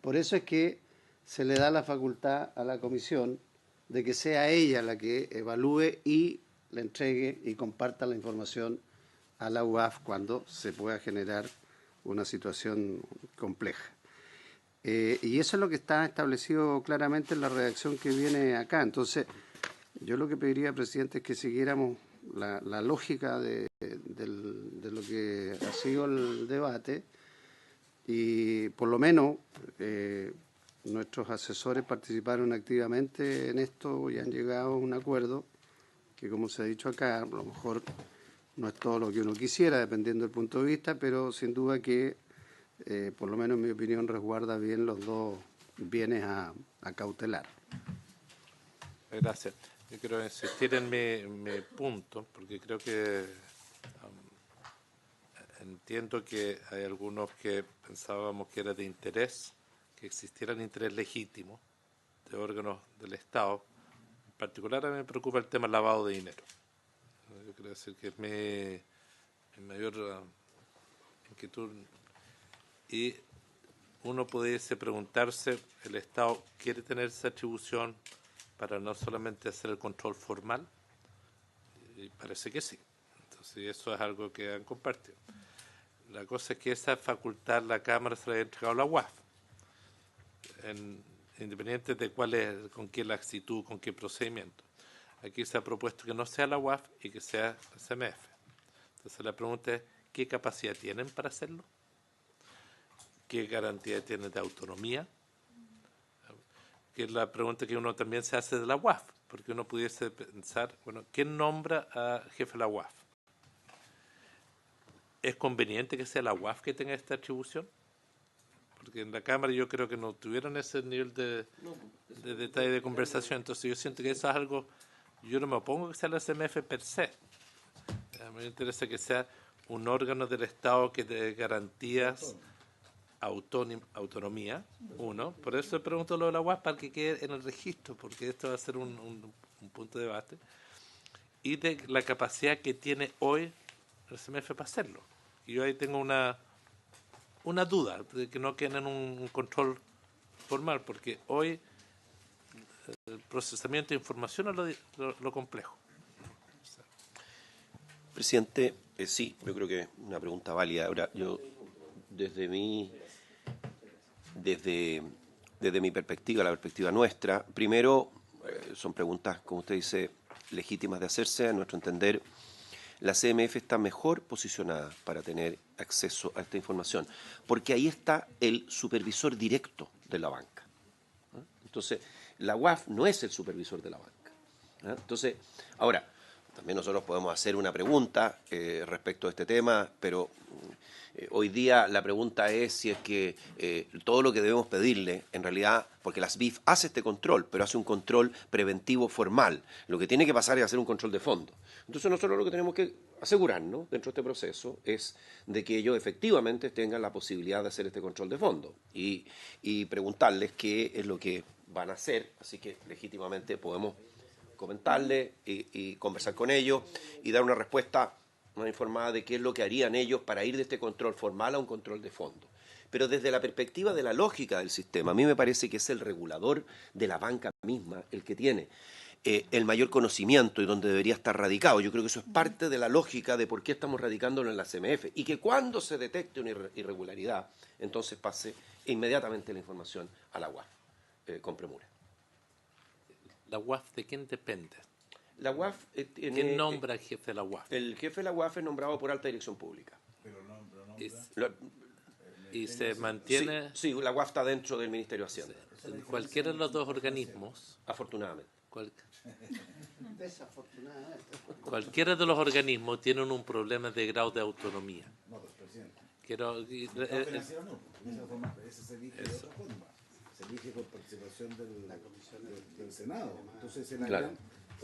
Por eso es que se le da la facultad a la comisión de que sea ella la que evalúe y le entregue y comparta la información a la UAF cuando se pueda generar una situación compleja. Y eso es lo que está establecido claramente en la redacción que viene acá. Entonces, yo lo que pediría, presidente, es que siguiéramos la lógica de lo que ha sido el debate, y por lo menos nuestros asesores participaron activamente en esto y han llegado a un acuerdo que, como se ha dicho acá, a lo mejor no es todo lo que uno quisiera, dependiendo del punto de vista, pero sin duda que, por lo menos en mi opinión, resguarda bien los dos bienes a cautelar. Gracias. Yo quiero insistir en mi punto, porque creo que entiendo que hay algunos que pensábamos que era de interés, que existiera un interés legítimo de órganos del Estado. En particular, a mí me preocupa el tema del lavado de dinero. Yo quiero decir que es mi mayor inquietud. Y uno pudiese preguntarse, ¿el Estado quiere tener esa atribución para no solamente hacer el control formal? Y parece que sí. Entonces, eso es algo que han compartido. La cosa es que esa facultad la Cámara se la ha entregado a la UAF, independiente de con qué laxitud, con qué procedimiento. Aquí se ha propuesto que no sea la UAF y que sea la CMF. Entonces la pregunta es, ¿qué capacidad tienen para hacerlo? ¿Qué garantía tienen de autonomía? Que es la pregunta que uno también se hace de la UAF, porque uno pudiese pensar, bueno, ¿quién nombra a jefe de la UAF? ¿Es conveniente que sea la UAF que tenga esta atribución? Porque en la Cámara yo creo que no tuvieron ese nivel de detalle de conversación. Entonces yo siento que eso es algo, yo no me opongo que sea la CMF per se. A mí me interesa que sea un órgano del Estado que dé garantías, autonomía, uno. Por eso pregunto lo de la UAF, para que quede en el registro, porque esto va a ser un punto de debate. Y de la capacidad que tiene hoy el CMF para hacerlo. Y yo ahí tengo una duda de que no quede en un control formal, porque hoy el procesamiento de información es lo complejo. Presidente, sí, yo creo que es una pregunta válida. Ahora, yo, desde mi perspectiva, la perspectiva nuestra, primero, son preguntas, como usted dice, legítimas de hacerse. A nuestro entender, la CMF está mejor posicionada para tener acceso a esta información, porque ahí está el supervisor directo de la banca. Entonces, la UAF no es el supervisor de la banca. Entonces, ahora, también nosotros podemos hacer una pregunta respecto a este tema, pero hoy día la pregunta es si es que todo lo que debemos pedirle, en realidad, porque las BIF hace este control, pero hace un control preventivo formal. Lo que tiene que pasar es hacer un control de fondo. Entonces nosotros lo que tenemos que asegurarnos dentro de este proceso es de que ellos efectivamente tengan la posibilidad de hacer este control de fondo y preguntarles qué es lo que van a hacer. Así que legítimamente podemos comentarle y conversar con ellos y dar una respuesta informada de qué es lo que harían ellos para ir de este control formal a un control de fondo. Pero desde la perspectiva de la lógica del sistema, a mí me parece que es el regulador de la banca misma el que tiene el mayor conocimiento y donde debería estar radicado. Yo creo que eso es parte de la lógica de por qué estamos radicándolo en la CMF y que cuando se detecte una irregularidad, entonces pase inmediatamente la información a la UAF con premura. ¿La UAF de quién depende? La UAF tiene... ¿Quién nombra al jefe de la UAF? El jefe de la UAF es nombrado por alta dirección pública. ¿Y se mantiene? Sí, la UAF está dentro del Ministerio de Hacienda. Cualquiera de los dos organismos. Afortunadamente. Desafortunadamente. Cualquiera de los organismos tienen un problema de grado de autonomía. No, pues presidente. Financiero no. Ese se elige de otra forma. Se elige por participación del Senado. Entonces, claro.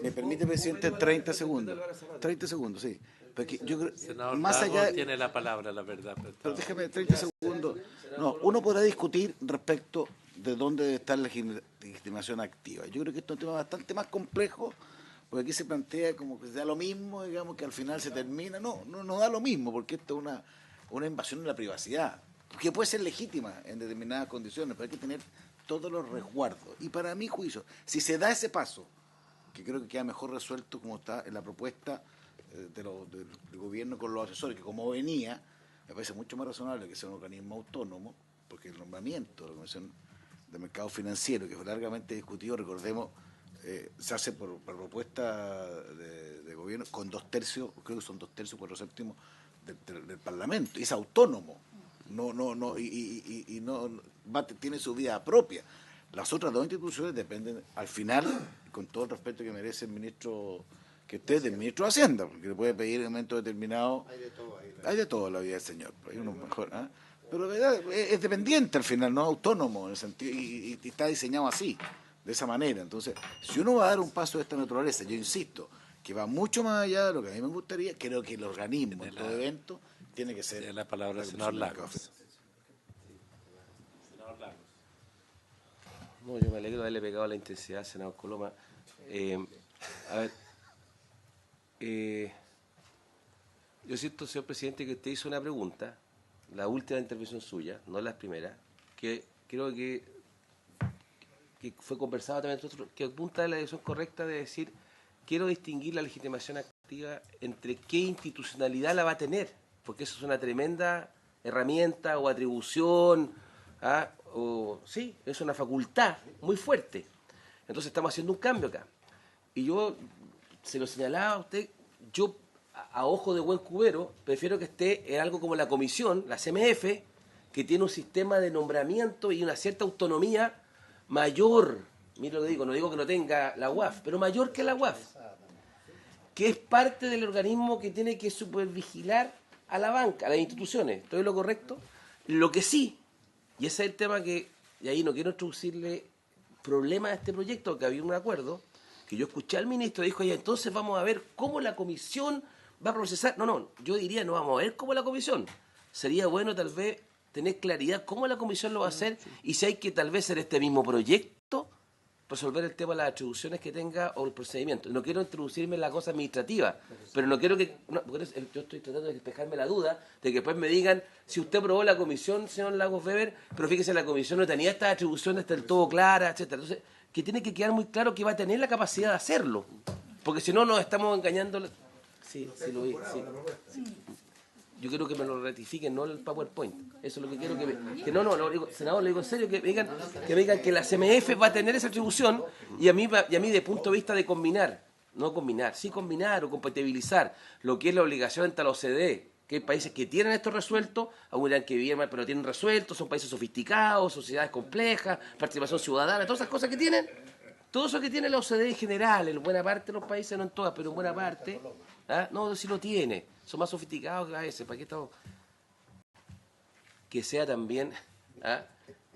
¿Me permite, presidente, 30 segundos? 30 segundos, sí. Porque yo creo, senador más Lagos allá tiene la palabra, la verdad. Pero déjame 30 segundos. No, uno podrá discutir respecto de dónde está la legitimación activa. Yo creo que esto es un tema bastante más complejo, porque aquí se plantea como que da lo mismo, digamos, que al final se termina. No da lo mismo, porque esto es una invasión de la privacidad, que puede ser legítima en determinadas condiciones, pero hay que tener todos los resguardos. Y para mi juicio, si se da ese paso, que creo que queda mejor resuelto como está en la propuesta del gobierno con los asesores, que como venía, me parece mucho más razonable que sea un organismo autónomo, porque el nombramiento de la Comisión de Mercado Financiero, que fue largamente discutido, recordemos, se hace por propuesta de gobierno con 2/3, creo que son 2/3, 4/7 del Parlamento, y es autónomo, tiene su vida propia. Las otras dos instituciones dependen, al final, con todo el respeto que merece el ministro, que esté del ministro de Hacienda, porque le puede pedir en un momento determinado. Hay de todo en la vida del señor, hay uno mejor, ¿eh? Pero es dependiente al final, no autónomo, en el sentido, y está diseñado así, de esa manera. Entonces, si uno va a dar un paso de esta naturaleza, yo insisto, que va mucho más allá de lo que a mí me gustaría, creo que el organismo, en todo evento, tiene que ser... La palabra del senador Lagos. No, yo me alegro de haberle pegado a la intensidad, senador Coloma. Yo siento, señor presidente, que usted hizo una pregunta, la última intervención suya, no la primera, que creo que fue conversada también entre nosotros, que apunta a la decisión correcta de decir, quiero distinguir la legitimación activa entre qué institucionalidad la va a tener, porque eso es una tremenda herramienta o atribución, sí, es una facultad muy fuerte. Entonces estamos haciendo un cambio acá. Y yo, se lo señalaba a usted, yo a ojo de buen cubero prefiero que esté en algo como la comisión, la CMF, que tiene un sistema de nombramiento y una cierta autonomía mayor, mira lo que digo, no digo que no tenga la UAF, pero mayor que la UAF, que es parte del organismo que tiene que supervigilar a la banca, a las instituciones. ¿Estoy en lo correcto? Lo que sí, y ese es el tema que, y ahí no quiero introducirle problemas a este proyecto, que había un acuerdo, que yo escuché al ministro, dijo, ya, entonces vamos a ver cómo la comisión va a procesar. No, yo diría, no vamos a ver cómo la comisión. Sería bueno tal vez tener claridad cómo la comisión lo va a hacer y si hay que tal vez en este mismo proyecto resolver el tema de las atribuciones que tenga o el procedimiento. No quiero introducirme en la cosa administrativa, pero no quiero que... No, porque yo estoy tratando de despejarme la duda de que después me digan, si usted aprobó la comisión, señor Lagos Weber, pero fíjese, la comisión no tenía estas atribuciones del todo claras, etcétera. Entonces, que tiene que quedar muy claro que va a tener la capacidad de hacerlo, porque si no nos estamos engañando. Sí, lo vi. Sí. Yo quiero que me lo ratifiquen, no el PowerPoint. Eso es lo que quiero que lo digo, senador, le digo en serio, que me digan que la CMF va a tener esa atribución y a mí de punto de vista de combinar o compatibilizar lo que es la obligación ante la OCDE, que hay países que tienen esto resuelto, aún dirán que viven mal, pero lo tienen resuelto, son países sofisticados, sociedades complejas, participación ciudadana, todas esas cosas que tienen. todo eso que tiene la OCDE en general, en buena parte de los países, no en todas, pero en buena parte, no, sí lo tiene. Son más sofisticados que a veces. ¿Para qué estamos? Que sea también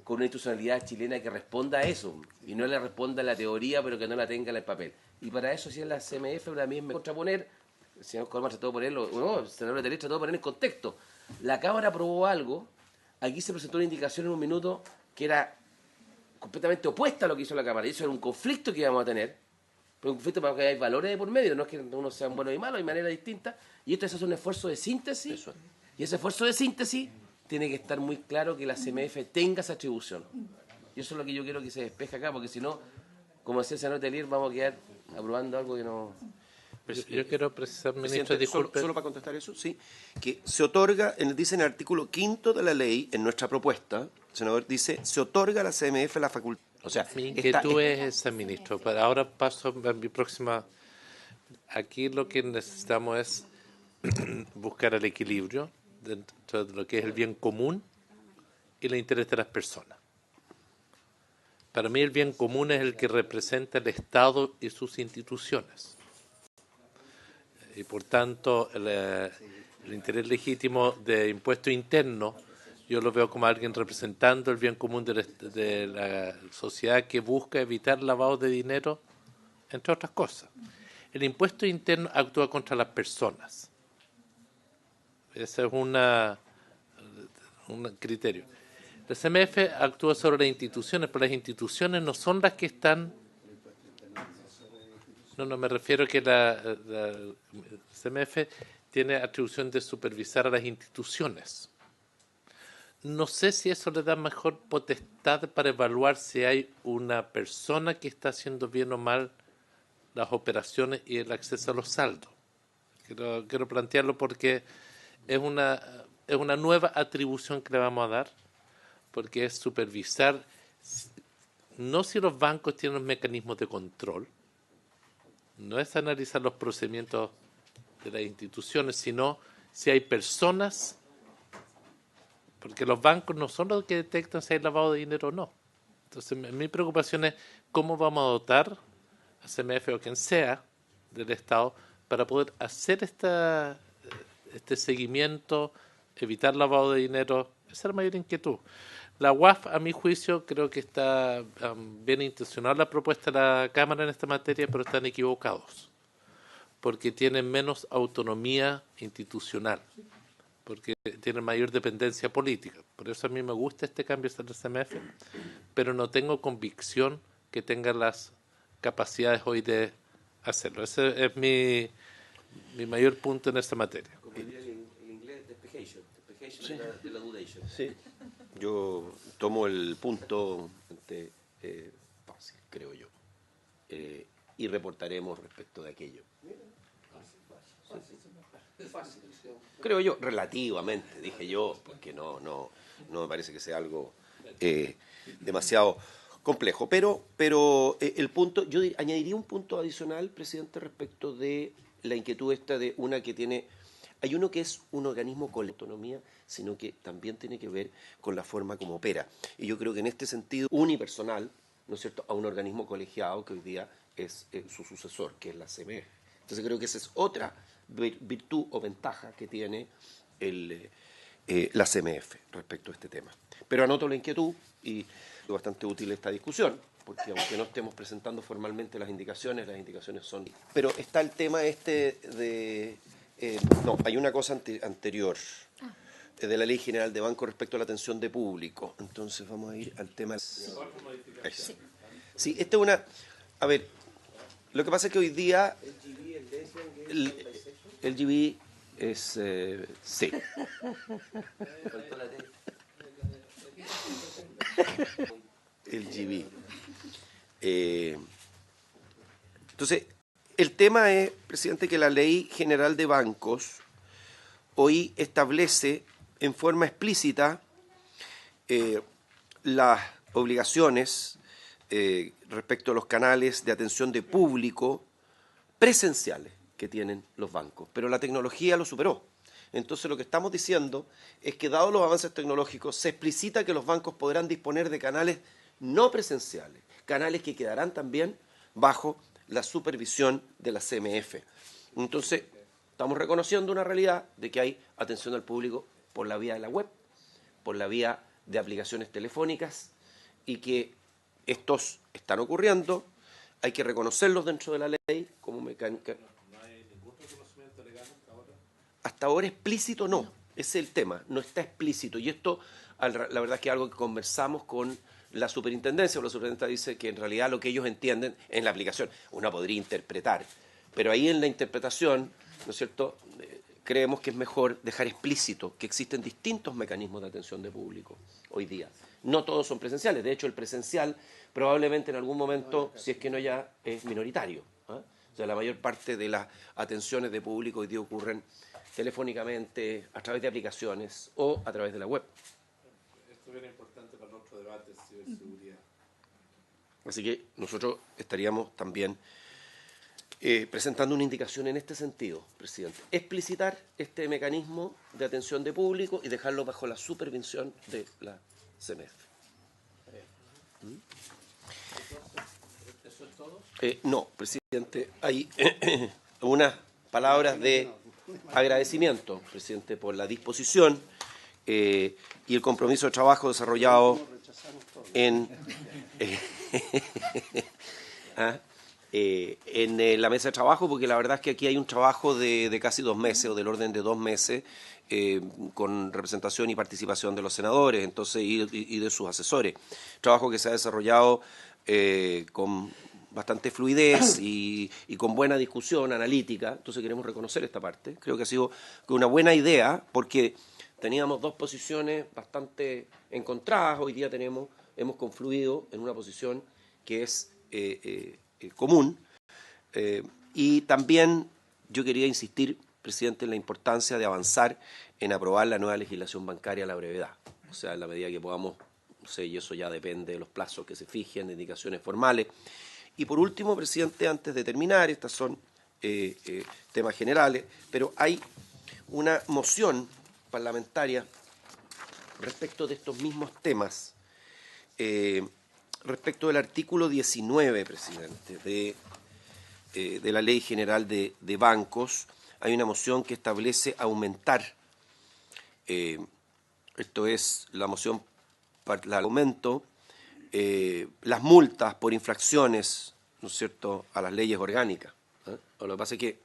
con una institucionalidad chilena que responda a eso, y no le responda a la teoría, pero que no la tenga en el papel. Y para eso, si es la CMF, para mí es mejor contraponer, el señor Colmar trató de ponerlo, no, el senador Letelier trató de poner en contexto. La Cámara aprobó algo, aquí se presentó una indicación en un minuto que era completamente opuesta a lo que hizo la Cámara, y eso era un conflicto que íbamos a tener, pero un conflicto porque hay valores de por medio, no es que unos sean buenos y malos, hay maneras distintas, y esto es un esfuerzo de síntesis, y ese esfuerzo de síntesis tiene que estar muy claro que la CMF tenga esa atribución. Y eso es lo que yo quiero que se despeje acá, porque si no, como decía el senador Letelier, vamos a quedar aprobando algo que no... Yo quiero precisar, ministro, disculpe. Solo para contestar eso, sí, que se otorga, dice en el artículo 5 de la ley, en nuestra propuesta, el senador dice, se otorga a la CMF la facultad. O sea, mi inquietud es esa, ministro. Ahora paso a mi próxima. Aquí lo que necesitamos es buscar el equilibrio dentro de lo que es el bien común y el interés de las personas. Para mí el bien común es el que representa el Estado y sus instituciones. Y por tanto el interés legítimo de impuesto interno yo lo veo como alguien representando el bien común de la sociedad que busca evitar lavado de dinero, entre otras cosas. El impuesto interno actúa contra las personas. Ese es un criterio. La CMF actúa sobre las instituciones, pero las instituciones no son las que están... No, me refiero a que la CMF tiene atribución de supervisar a las instituciones. No sé si eso le da mejor potestad para evaluar si hay una persona que está haciendo bien o mal las operaciones y el acceso a los saldos. Quiero plantearlo porque es una nueva atribución que le vamos a dar, porque es supervisar, no si los bancos tienen los mecanismos de control, no es analizar los procedimientos de las instituciones, sino si hay personas, porque los bancos no son los que detectan si hay lavado de dinero o no. Entonces, mi preocupación es cómo vamos a dotar a CMF o quien sea del Estado para poder hacer este seguimiento, evitar lavado de dinero. Esa es la mayor inquietud. La UAF, a mi juicio, creo que está bien intencionada la propuesta de la Cámara en esta materia, pero están equivocados, porque tienen menos autonomía institucional, porque tienen mayor dependencia política. Por eso a mí me gusta este cambio del CMF, pero no tengo convicción que tenga las capacidades hoy de hacerlo. Ese es mi mayor punto en esta materia. Como diría el inglés, despejation de la dudation. Sí. Yo tomo el punto fácil, creo yo, y reportaremos respecto de aquello. Creo yo, relativamente, dije yo, porque no me parece que sea algo demasiado complejo. Pero el punto, yo añadiría un punto adicional, presidente, respecto de la inquietud esta de una que tiene... Hay uno que es un organismo con autonomía, sino que también tiene que ver con la forma como opera. Y yo creo que en este sentido, unipersonal, ¿no es cierto?, a un organismo colegiado que hoy día es su sucesor, que es la CMF. Entonces creo que esa es otra virtud o ventaja que tiene la CMF respecto a este tema. Pero anoto la inquietud y es bastante útil esta discusión, porque aunque no estemos presentando formalmente las indicaciones son... Pero está el tema de... hay una cosa anterior de la Ley General de Banco respecto a la atención de público. Entonces vamos a ir al tema... Sí, esta es una... A ver, lo que pasa es que hoy día... El GB es... sí. El GB. Entonces, el tema es, presidente, que la Ley General de Bancos hoy establece en forma explícita las obligaciones respecto a los canales de atención de público presenciales que tienen los bancos, pero la tecnología lo superó. Entonces lo que estamos diciendo es que, dados los avances tecnológicos, se explicita que los bancos podrán disponer de canales no presenciales, canales que quedarán también bajo la supervisión de la CMF. Entonces, estamos reconociendo una realidad de que hay atención al público por la vía de la web, por la vía de aplicaciones telefónicas, y que estos están ocurriendo, hay que reconocerlos dentro de la ley como mecánica. ¿No hay ningún reconocimiento legal hasta ahora? Hasta ahora explícito no, ese es el tema, no está explícito. Y esto, la verdad es que es algo que conversamos con la superintendencia, o la superintendencia dice que en realidad lo que ellos entienden en la aplicación, uno podría interpretar, pero ahí en la interpretación, ¿no es cierto?, creemos que es mejor dejar explícito que existen distintos mecanismos de atención de público hoy día. No todos son presenciales, de hecho el presencial probablemente en algún momento, si es que no ya, es minoritario. O sea, la mayor parte de las atenciones de público hoy día ocurren telefónicamente, a través de aplicaciones o a través de la web. Esto era importante para nuestro debate de ciberseguridad. Así que nosotros estaríamos también presentando una indicación en este sentido, presidente. Explicitar este mecanismo de atención de público y dejarlo bajo la supervisión de la CMF. ¿Eso es todo? No, presidente, hay unas palabras de agradecimiento, presidente, por la disposición y el compromiso de trabajo desarrollado en la mesa de trabajo, porque la verdad es que aquí hay un trabajo de casi 2 meses, o del orden de 2 meses, con representación y participación de los senadores, entonces y de sus asesores. Trabajo que se ha desarrollado con bastante fluidez y con buena discusión analítica, entonces queremos reconocer esta parte. Creo que ha sido una buena idea, porque teníamos 2 posiciones bastante encontradas, hoy día hemos confluido en una posición que es común, y también yo quería insistir, presidente, en la importancia de avanzar en aprobar la nueva legislación bancaria a la brevedad, o sea, en la medida que podamos, no sé, y eso ya depende de los plazos que se fijen, de indicaciones formales. Y por último, presidente, antes de terminar, estas son temas generales, pero hay una moción parlamentaria respecto de estos mismos temas, respecto del artículo 19, presidente, de la Ley General de Bancos. Hay una moción que establece aumentar, esto es la moción para el aumento, las multas por infracciones, ¿no es cierto?, a las leyes orgánicas. Lo que pasa es que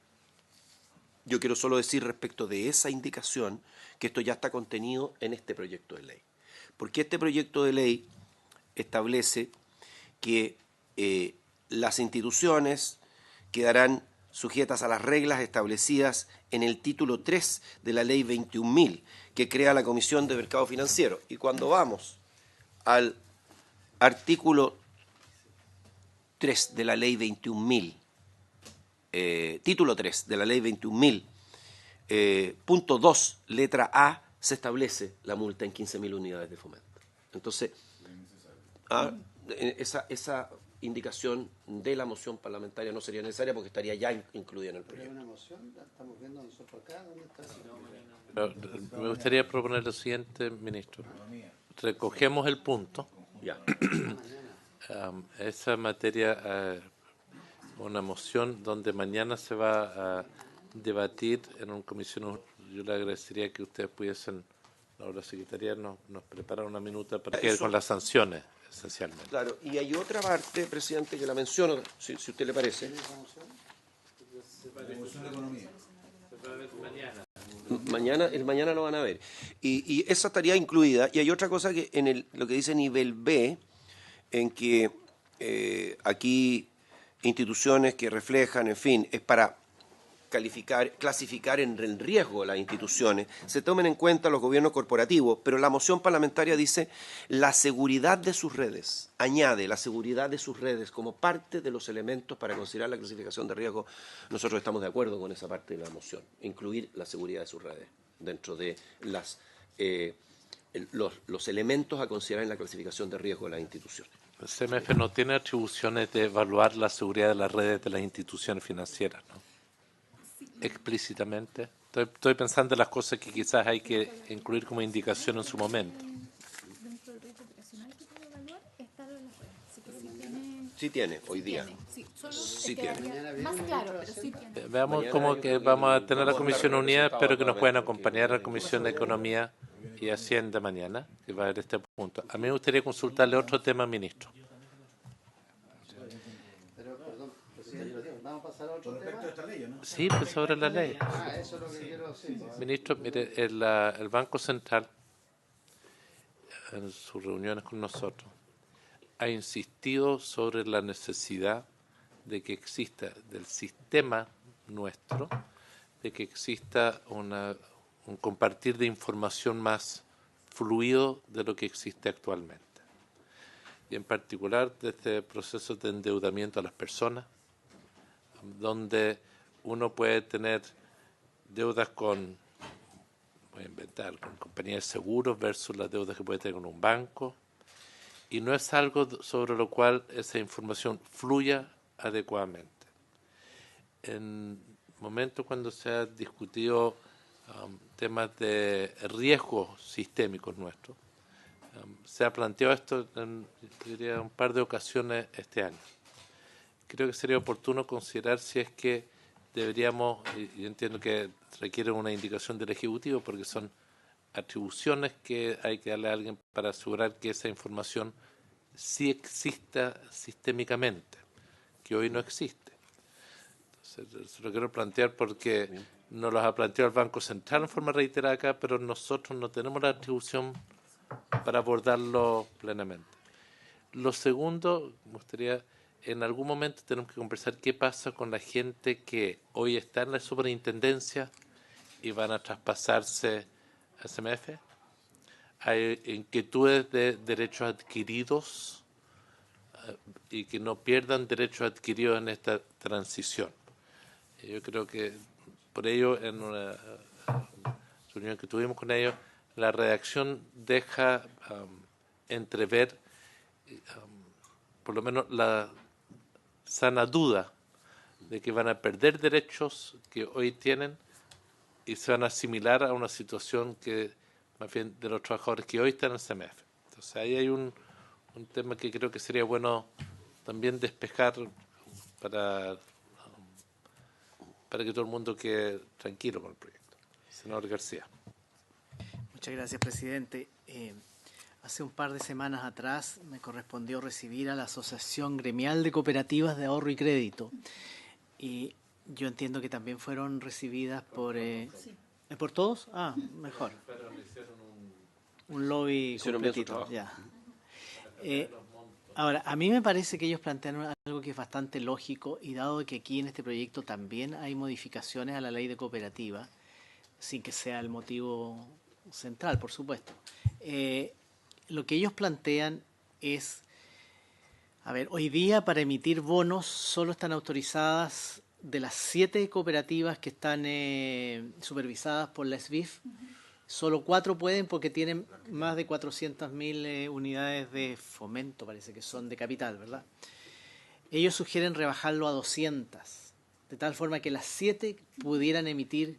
yo quiero solo decir respecto de esa indicación que esto ya está contenido en este proyecto de ley. Porque este proyecto de ley establece que las instituciones quedarán sujetas a las reglas establecidas en el título 3 de la Ley 21.000, que crea la Comisión de Mercado Financiero. Y cuando vamos al artículo 3 de la Ley 21.000, título 3 de la Ley 21.000, punto 2, letra A, se establece la multa en 15.000 unidades de fomento. Entonces, esa indicación de la moción parlamentaria no sería necesaria porque estaría ya incluida en el proyecto. ¿Pero una moción? ¿La estamos viendo nosotros acá? ¿Dónde está? Me gustaría proponer lo siguiente, ministro. Recogemos el punto. Ya. Esa materia, una moción donde mañana se va a debatir en una comisión. Yo le agradecería que ustedes pudiesen, la secretaría nos preparar una minuta para que con las sanciones, esencialmente. Claro, y hay otra parte, presidente, que la menciono, si usted le parece. Mañana lo van a ver. Y esa estaría incluida. Y hay otra cosa que en lo que dice nivel B, en que aquí instituciones que reflejan, en fin, es para clasificar en riesgo las instituciones, se tomen en cuenta los gobiernos corporativos, pero la moción parlamentaria dice la seguridad de sus redes, añade la seguridad de sus redes como parte de los elementos para considerar la clasificación de riesgo. Nosotros estamos de acuerdo con esa parte de la moción, incluir la seguridad de sus redes dentro de los elementos a considerar en la clasificación de riesgo de las instituciones. El CMF no tiene atribuciones de evaluar la seguridad de las redes de las instituciones financieras, ¿no? Explícitamente. Estoy pensando en las cosas que quizás hay que incluir como indicación en su momento. Dentro del riesgo operacional que puede evaluar está lo de las redes. Así que Sí tiene, hoy día. Sí, solo Sí te quedaría más claro, pero sí tiene. Veamos Mañana cómo yo que creo que vamos a tener la vamos a Comisión estar Unida. Espero que nos puedan representados acompañar a la porque- Comisión de Economía y Hacienda mañana, que va a haber este punto. A mí me gustaría consultarle otro tema, ministro. Pero, perdón, presidente, vamos a pasar a otro tema. Sí, pues sobre la ley. Ah, eso es lo que quiero decir. Ministro, mire, el Banco Central, en sus reuniones con nosotros, ha insistido sobre la necesidad de que exista, del sistema nuestro, de que exista un compartir de información más fluido de lo que existe actualmente. Y en particular de este proceso de endeudamiento a las personas, donde uno puede tener deudas con, voy a inventar, con compañías de seguros versus las deudas que puede tener con un banco, y no es algo sobre lo cual esa información fluya adecuadamente. En momentos cuando se ha discutido temas de riesgos sistémicos nuestros, se ha planteado esto en diría, un par de ocasiones este año. Creo que sería oportuno considerar si es que deberíamos, y entiendo que requiere una indicación del Ejecutivo porque son atribuciones que hay que darle a alguien para asegurar que esa información sí exista sistémicamente, que hoy no existe. Entonces, se lo quiero plantear porque nos lo ha planteado el Banco Central en forma reiterada acá, pero nosotros no tenemos la atribución para abordarlo plenamente. Lo segundo, me gustaría, en algún momento tenemos que conversar qué pasa con la gente que hoy está en la superintendencia y van a traspasarse a SMF. Hay inquietudes de derechos adquiridos y que no pierdan derechos adquiridos en esta transición. Yo creo que por ello, en una reunión que tuvimos con ellos, la redacción deja entrever por lo menos la sana duda de que van a perder derechos que hoy tienen y se van a asimilar a una situación que más bien de los trabajadores que hoy están en el CMF. Entonces ahí hay un tema que creo que sería bueno también despejar para que todo el mundo quede tranquilo con el proyecto. Senador García. Muchas gracias, presidente. Hace un par de semanas atrás me correspondió recibir a la Asociación Gremial de Cooperativas de Ahorro y Crédito. Y yo entiendo que también fueron recibidas por... ¿por todos? Ah, mejor. Un lobby completito. Ya. Ahora, a mí me parece que ellos plantean algo que es bastante lógico y dado que aquí en este proyecto también hay modificaciones a la ley de cooperativa, sin que sea el motivo central, por supuesto. Lo que ellos plantean es, a ver, hoy día para emitir bonos solo están autorizadas de las 7 cooperativas que están supervisadas por la SBIF, solo 4 pueden porque tienen más de 400.000 unidades de fomento, parece que son de capital, ¿verdad? Ellos sugieren rebajarlo a 200, de tal forma que las 7 pudieran emitir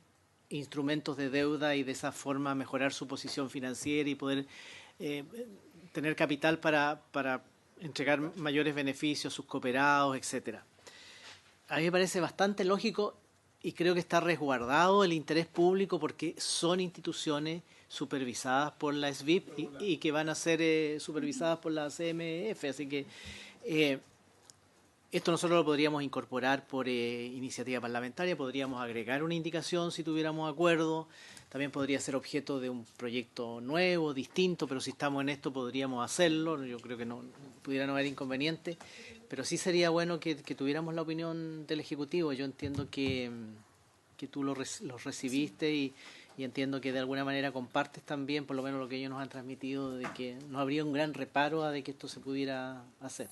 instrumentos de deuda y de esa forma mejorar su posición financiera y poder tener capital para entregar mayores beneficios a sus cooperados, etcétera. A mí me parece bastante lógico y creo que está resguardado el interés público porque son instituciones supervisadas por la SBIP y que van a ser supervisadas por la CMF, así que esto nosotros lo podríamos incorporar por iniciativa parlamentaria, podríamos agregar una indicación si tuviéramos acuerdo, también podría ser objeto de un proyecto nuevo, distinto, pero si estamos en esto podríamos hacerlo, yo creo que no pudiera no haber inconveniente, pero sí sería bueno que tuviéramos la opinión del Ejecutivo. Yo entiendo que tú los recibiste y entiendo que de alguna manera compartes también, por lo menos lo que ellos nos han transmitido, de que no habría un gran reparo a de que esto se pudiera hacer.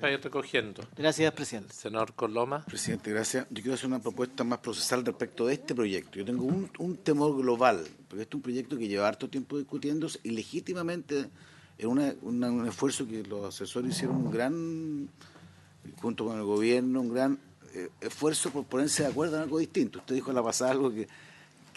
Para ir recogiendo. Gracias, presidente. Senador Coloma. Presidente, gracias. Yo quiero hacer una propuesta más procesal respecto de este proyecto. Yo tengo un temor global, porque este es un proyecto que lleva harto tiempo discutiéndose y legítimamente es un esfuerzo que los asesores hicieron un gran, junto con el gobierno, un gran esfuerzo por ponerse de acuerdo en algo distinto. Usted dijo en la pasada algo que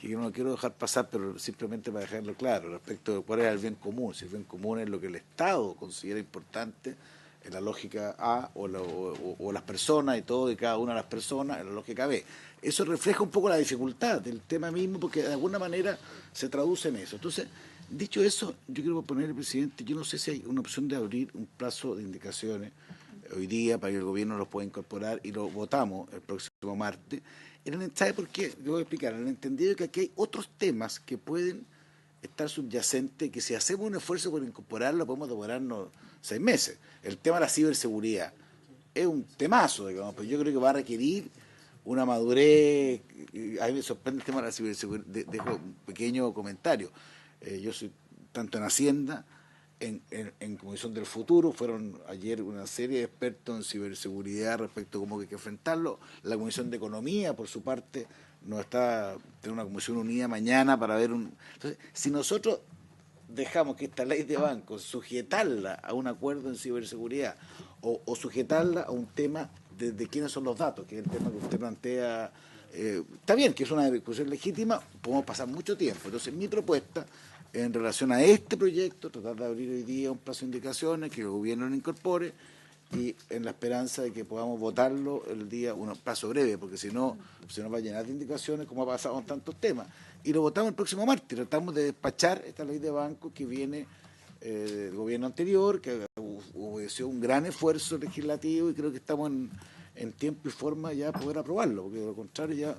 que yo no quiero dejar pasar, pero simplemente para dejarlo claro, respecto de cuál es el bien común. Si el bien común es lo que el Estado considera importante, en la lógica A, o las personas y todo, y cada una de las personas, en la lógica B. Eso refleja un poco la dificultad del tema mismo, porque de alguna manera se traduce en eso. Entonces, dicho eso, yo quiero proponerle, presidente, yo no sé si hay una opción de abrir un plazo de indicaciones hoy día para que el gobierno los pueda incorporar y lo votamos el próximo martes. ¿Sabe por qué? Le voy a explicar. En el entendido que aquí hay otros temas que pueden estar subyacentes, que si hacemos un esfuerzo por incorporarlo podemos demorarnos 6 meses. El tema de la ciberseguridad es un temazo, digamos, pero yo creo que va a requerir una madurez. A mí me sorprende el tema de la ciberseguridad. Dejo un pequeño comentario. Yo soy tanto en Hacienda, en Comisión del Futuro, fueron ayer una serie de expertos en ciberseguridad respecto a cómo hay que enfrentarlo. La Comisión de Economía, por su parte, tiene una comisión unida mañana para ver Entonces, si nosotros dejamos que esta ley de bancos sujetarla a un acuerdo en ciberseguridad o sujetarla a un tema de quiénes son los datos, que es el tema que usted plantea, está bien que es una discusión legítima, podemos pasar mucho tiempo. Entonces, mi propuesta en relación a este proyecto, tratar de abrir hoy día un plazo de indicaciones, que el gobierno lo incorpore, y en la esperanza de que podamos votarlo el día, un plazo breve, porque si no, se nos va a llenar de indicaciones, como ha pasado con tantos temas. Y lo votamos el próximo martes, tratamos de despachar esta ley de bancos que viene del gobierno anterior, que obedeció un gran esfuerzo legislativo, y creo que estamos en tiempo y forma ya de poder aprobarlo, porque de lo contrario ya...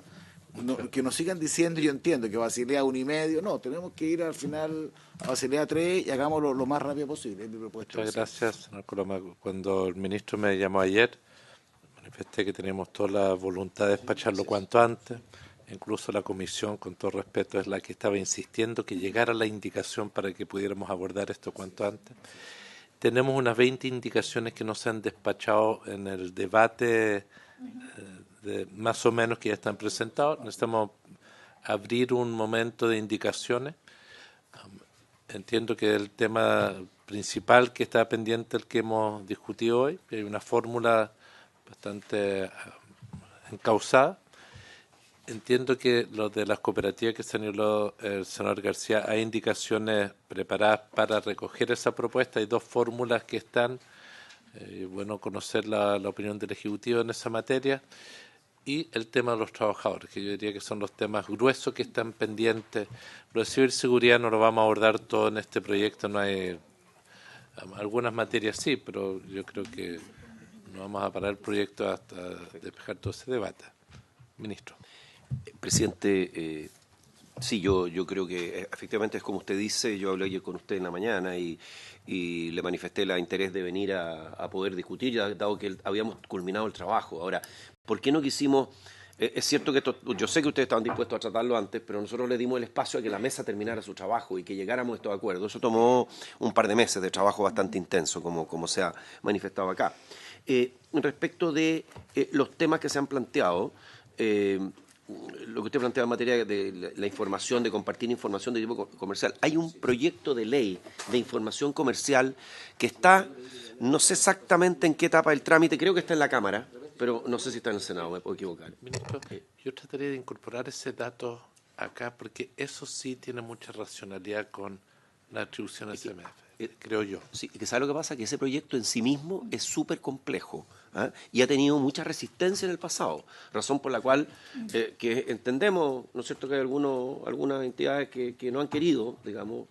que nos sigan diciendo, yo entiendo que Basilea 1,5, no, tenemos que ir al final a Basilea 3 y hagámoslo lo más rápido posible, es mi propuesta. Muchas gracias, señor Coloma. Cuando el ministro me llamó ayer, manifesté que teníamos toda la voluntad de despacharlo cuanto antes, incluso la comisión, con todo respeto, es la que estaba insistiendo que llegara la indicación para que pudiéramos abordar esto cuanto antes. Tenemos unas 20 indicaciones que no se han despachado en el debate más o menos que ya están presentados. Necesitamos abrir un momento de indicaciones. Entiendo que el tema principal que está pendiente, el que hemos discutido hoy, hay una fórmula bastante encauzada. Entiendo que lo de las cooperativas que señaló el senador García, hay indicaciones preparadas para recoger esa propuesta. Hay 2 fórmulas que están. Bueno, conocer la opinión del Ejecutivo en esa materia. Y el tema de los trabajadores, que yo diría que son los temas gruesos que están pendientes. Lo de ciberseguridad no lo vamos a abordar todo en este proyecto, no hay algunas materias sí, pero yo creo que no vamos a parar el proyecto hasta despejar todo ese debate. Ministro. Presidente, sí, yo creo que efectivamente es como usted dice. Yo hablé ayer con usted en la mañana y le manifesté el interés de venir a poder discutir, ya dado que habíamos culminado el trabajo. Ahora, ¿por qué no quisimos? Es cierto que yo sé que ustedes estaban dispuestos a tratarlo antes, pero nosotros le dimos el espacio a que la mesa terminara su trabajo y que llegáramos a estos acuerdos. Eso tomó un par de meses de trabajo bastante intenso, como se ha manifestado acá. Respecto de los temas que se han planteado, lo que usted plantea en materia de la información, de compartir información de tipo comercial, hay un proyecto de ley de información comercial que está, no sé exactamente en qué etapa del trámite, creo que está en la Cámara, pero no sé si está en el Senado, me puedo equivocar. Ministro, yo trataría de incorporar ese dato acá, porque eso sí tiene mucha racionalidad con la atribución al CMF, creo yo. Sí, que ¿sabe lo que pasa? Que ese proyecto en sí mismo es súper complejo, ¿eh? Y ha tenido mucha resistencia en el pasado, razón por la cual que entendemos, ¿no es cierto?, que hay algunas entidades que no han querido, digamos,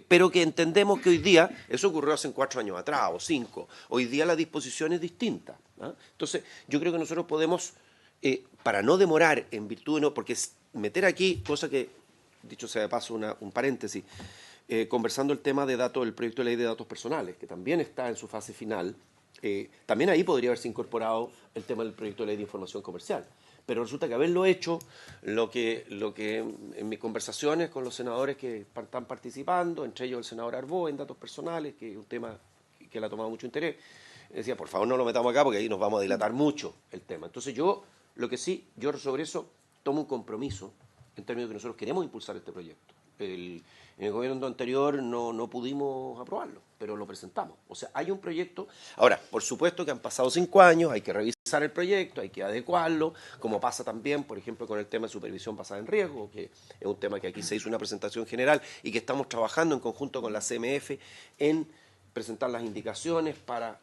pero que entendemos que hoy día, eso ocurrió hace 4 años atrás o 5, hoy día la disposición es distinta, ¿eh? Entonces, yo creo que nosotros podemos, para no demorar en virtud de no, porque meter aquí, cosa que, dicho sea de paso, un paréntesis, conversando el tema de datos, el proyecto de ley de datos personales, que también está en su fase final, también ahí podría haberse incorporado el tema del proyecto de ley de información comercial. Pero resulta que haberlo hecho, lo que en mis conversaciones con los senadores que están participando, entre ellos el senador Arbó en datos personales, que es un tema que le ha tomado mucho interés, decía, por favor no lo metamos acá porque ahí nos vamos a dilatar mucho el tema. Entonces yo sobre eso tomo un compromiso en términos de que nosotros queremos impulsar este proyecto. En el gobierno anterior no pudimos aprobarlo, pero lo presentamos. O sea, hay un proyecto. Ahora, por supuesto que han pasado 5 años, hay que revisar. el proyecto, hay que adecuarlo, como pasa también, por ejemplo, con el tema de supervisión basada en riesgo, que es un tema que aquí se hizo una presentación general y que estamos trabajando en conjunto con la CMF en presentar las indicaciones para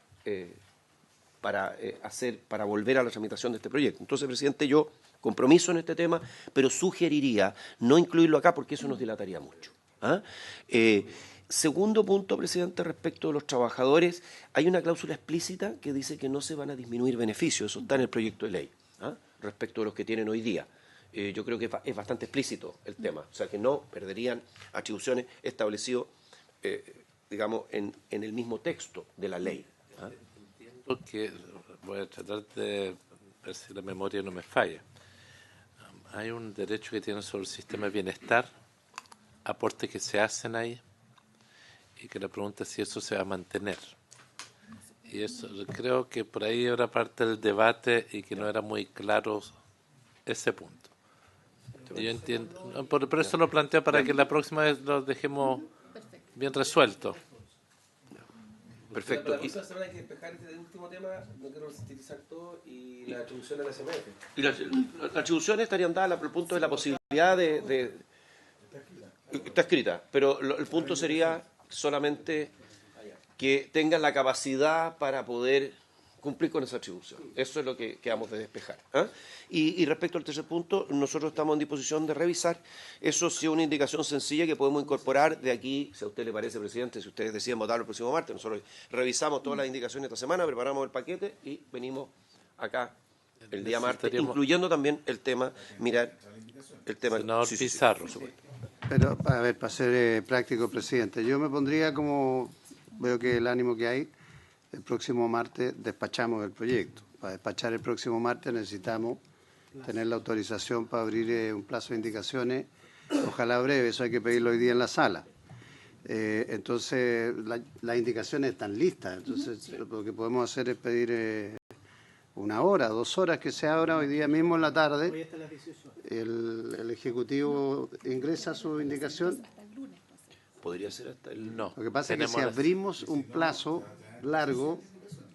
volver a la tramitación de este proyecto. Entonces, presidente, yo compromiso en este tema, pero sugeriría no incluirlo acá porque eso nos dilataría mucho. Segundo punto, presidente, respecto de los trabajadores, hay una cláusula explícita que dice que no se van a disminuir beneficios, eso está en el proyecto de ley, respecto de los que tienen hoy día. Yo creo que es bastante explícito el tema, o sea que no perderían atribuciones establecidas, digamos, en el mismo texto de la ley. Entiendo que voy a tratar de ver si la memoria no me falla. Hay un derecho que tienen sobre el sistema de bienestar, aportes que se hacen ahí, y que la pregunta es si eso se va a mantener. Y eso creo que por ahí era parte del debate y que no era muy claro ese punto. Yo entiendo, por eso lo planteo para que la próxima vez lo dejemos bien resuelto. Perfecto. La próxima semana hay que despejar este último tema, no quiero sintetizar todo, y la atribución de la CMF. Y las atribuciones estarían dadas al punto de la posibilidad de está escrita, pero el punto sería solamente que tengan la capacidad para poder cumplir con esa atribución. Eso es lo que quedamos de despejar. Y respecto al tercer punto, nosotros estamos en disposición de revisar. Eso sí es una indicación sencilla que podemos incorporar de aquí, si a usted le parece, presidente, si ustedes deciden votar el próximo martes. Nosotros revisamos todas las indicaciones esta semana, preparamos el paquete y venimos acá el día martes, incluyendo también el tema, mirar el tema del Pizarro. Pero, a ver, para ser práctico, presidente, yo me pondría como, veo que el ánimo que hay, el próximo martes despachamos el proyecto. Para despachar el próximo martes necesitamos tener la autorización para abrir un plazo de indicaciones, ojalá breve, eso hay que pedirlo hoy día en la sala. Entonces, las indicaciones están listas, entonces lo que podemos hacer es pedir 1 hora, 2 horas que se abra hoy día mismo en la tarde. El Ejecutivo ingresa su indicación. Podría ser hasta el... No. Lo que pasa es que si abrimos un plazo largo,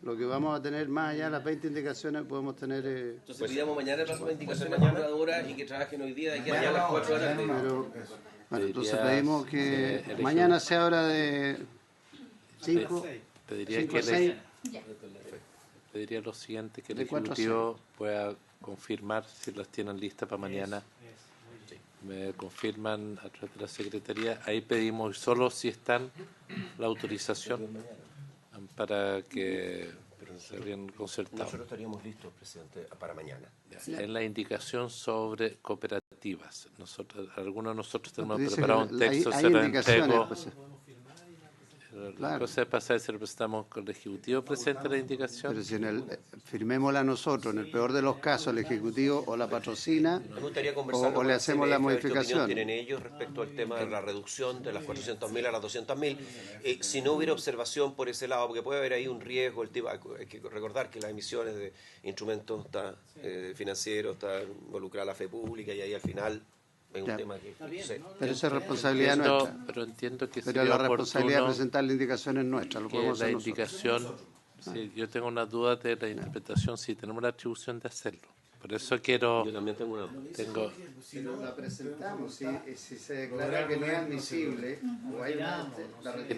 lo que vamos a tener más allá de las 20 indicaciones, podemos tener... Entonces pidamos mañana el plazo de indicaciones mañana y que trabajen hoy día de aquí a las 4 de la tarde. Bueno, entonces pedimos que mañana se abra de 5 a 6. Pediría lo siguiente, que el Ejecutivo pueda confirmar si las tienen listas para mañana. Me confirman a través de la Secretaría. Ahí pedimos solo si están la autorización para que se bien concertado. Nosotros estaríamos listos, presidente, para mañana. En la indicación sobre cooperativas, algunos de nosotros tenemos preparado un texto, se lo entrego. La cosa es pasar si representamos con el Ejecutivo presente la indicación. Pero si firmémosla nosotros, en el peor de los casos, el Ejecutivo o la patrocina o le hacemos la modificación. ¿Qué opinión tienen ellos respecto al tema de la reducción de las 400.000 a las 200.000? Si no hubiera observación por ese lado, porque puede haber ahí un riesgo, hay que recordar que las emisiones de instrumentos financieros está involucrada la fe pública y ahí al final... Es un tema que, pero esa es responsabilidad nuestra. Pero entiendo que pero la responsabilidad de presentar la indicación es nuestra. Lo podemos hacer indicación, sí, yo tengo una duda de la interpretación, si tenemos la atribución de hacerlo. Por eso quiero... Yo también tengo una duda. Si la presentamos, si se declara que no es admisible, o hay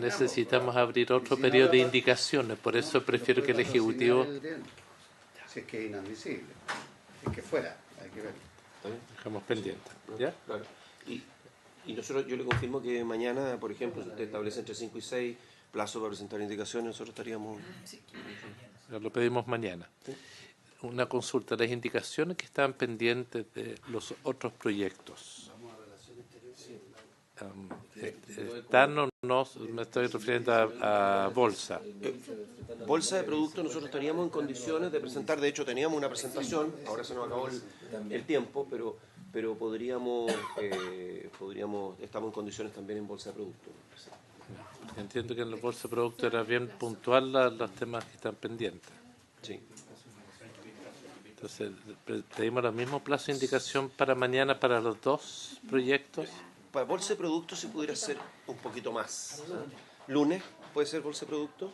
necesitamos abrir otro periodo de indicaciones, por eso prefiero que el Ejecutivo... Si es que es inadmisible, si es que fuera, hay que ver. Dejamos pendiente. ¿Ya? Claro. Y nosotros, yo le confirmo que mañana, por ejemplo, si usted establece entre 5 y 6 plazo para presentar indicaciones, nosotros estaríamos... Lo pedimos mañana. ¿Sí? Una consulta, las indicaciones que estaban pendientes de los otros proyectos. ¿Están o no? Me estoy refiriendo a bolsa. Bolsa de productos nosotros estaríamos en condiciones de presentar, de hecho teníamos una presentación, ahora se nos acabó el tiempo, pero podríamos, estamos en condiciones también en bolsa de productos. Entiendo que en la bolsa de productos era bien puntual los temas que están pendientes. Sí. Entonces, ¿pedimos el mismo plazo de indicación para mañana para los dos proyectos? Para bolsa de productos se pudiera hacer un poquito más. ¿Lunes puede ser bolsa de productos?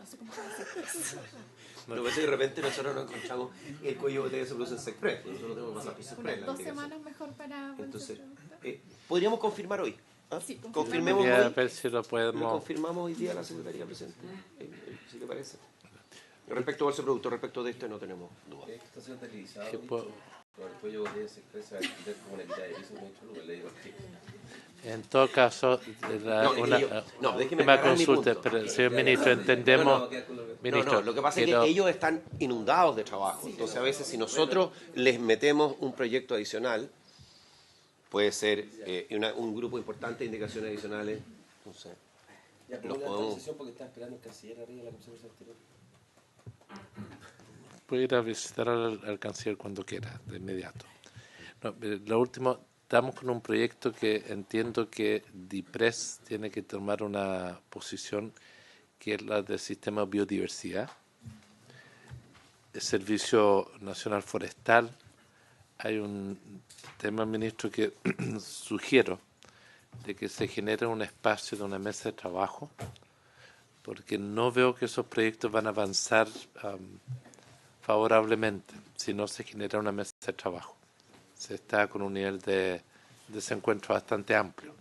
No sé cómo se dice. Lo que pasa es que de repente nosotros nos encontramos el cuello de botella se produce en Sexpress. Nosotros tenemos que pasar por Sexpress. Unas 2 semanas mejor para... Entonces, ¿podríamos confirmar hoy? ¿Ah? Sí, Confirmemos Voy a hoy. ver si lo Lo podemos... confirmamos hoy día a la Secretaría presente. ¿Sí le parece? Respecto al producto, respecto de esto no tenemos duda. Esto está siendo televisado. ¿Qué puedo? Con el cuello de Sexpress se va a entender como una quita de piso, me he hecho Lucas, le digo aquí. En todo caso, déjeme una aclarar mi consulta, punto. pero señor ministro, entendemos... Ministro, lo que pasa es que ellos están inundados de trabajo. Entonces, a veces, si nosotros les metemos un proyecto adicional, puede ser un grupo importante de indicaciones adicionales. Entonces, ya, los podemos... porque está esperando el canciller arriba de la Comisión Exterior. puede ir a visitar al canciller cuando quiera, de inmediato. No, lo último, estamos con un proyecto que entiendo que DIPRES tiene que tomar una posición que es la del sistema de biodiversidad. El Servicio Nacional Forestal, hay un tema, ministro, que sugiero de que se genere un espacio de una mesa de trabajo, porque no veo que esos proyectos van a avanzar favorablemente si no se genera una mesa de trabajo. Se está con un nivel de desencuentro bastante amplio.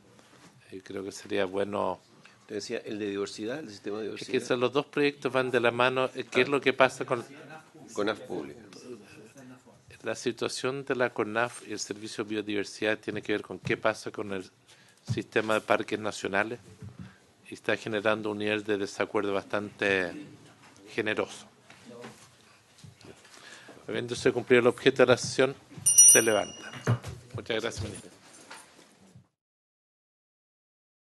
Y creo que sería bueno... Te decía, el de diversidad, el sistema de diversidad. Es que los dos proyectos van de la mano. ¿Qué es lo que pasa con CONAF pública? La situación de la CONAF y el Servicio de Biodiversidad tiene que ver con qué pasa con el sistema de parques nacionales y está generando un nivel de desacuerdo bastante generoso. Habiéndose cumplido el objeto de la sesión, se levanta. Muchas gracias, ministro.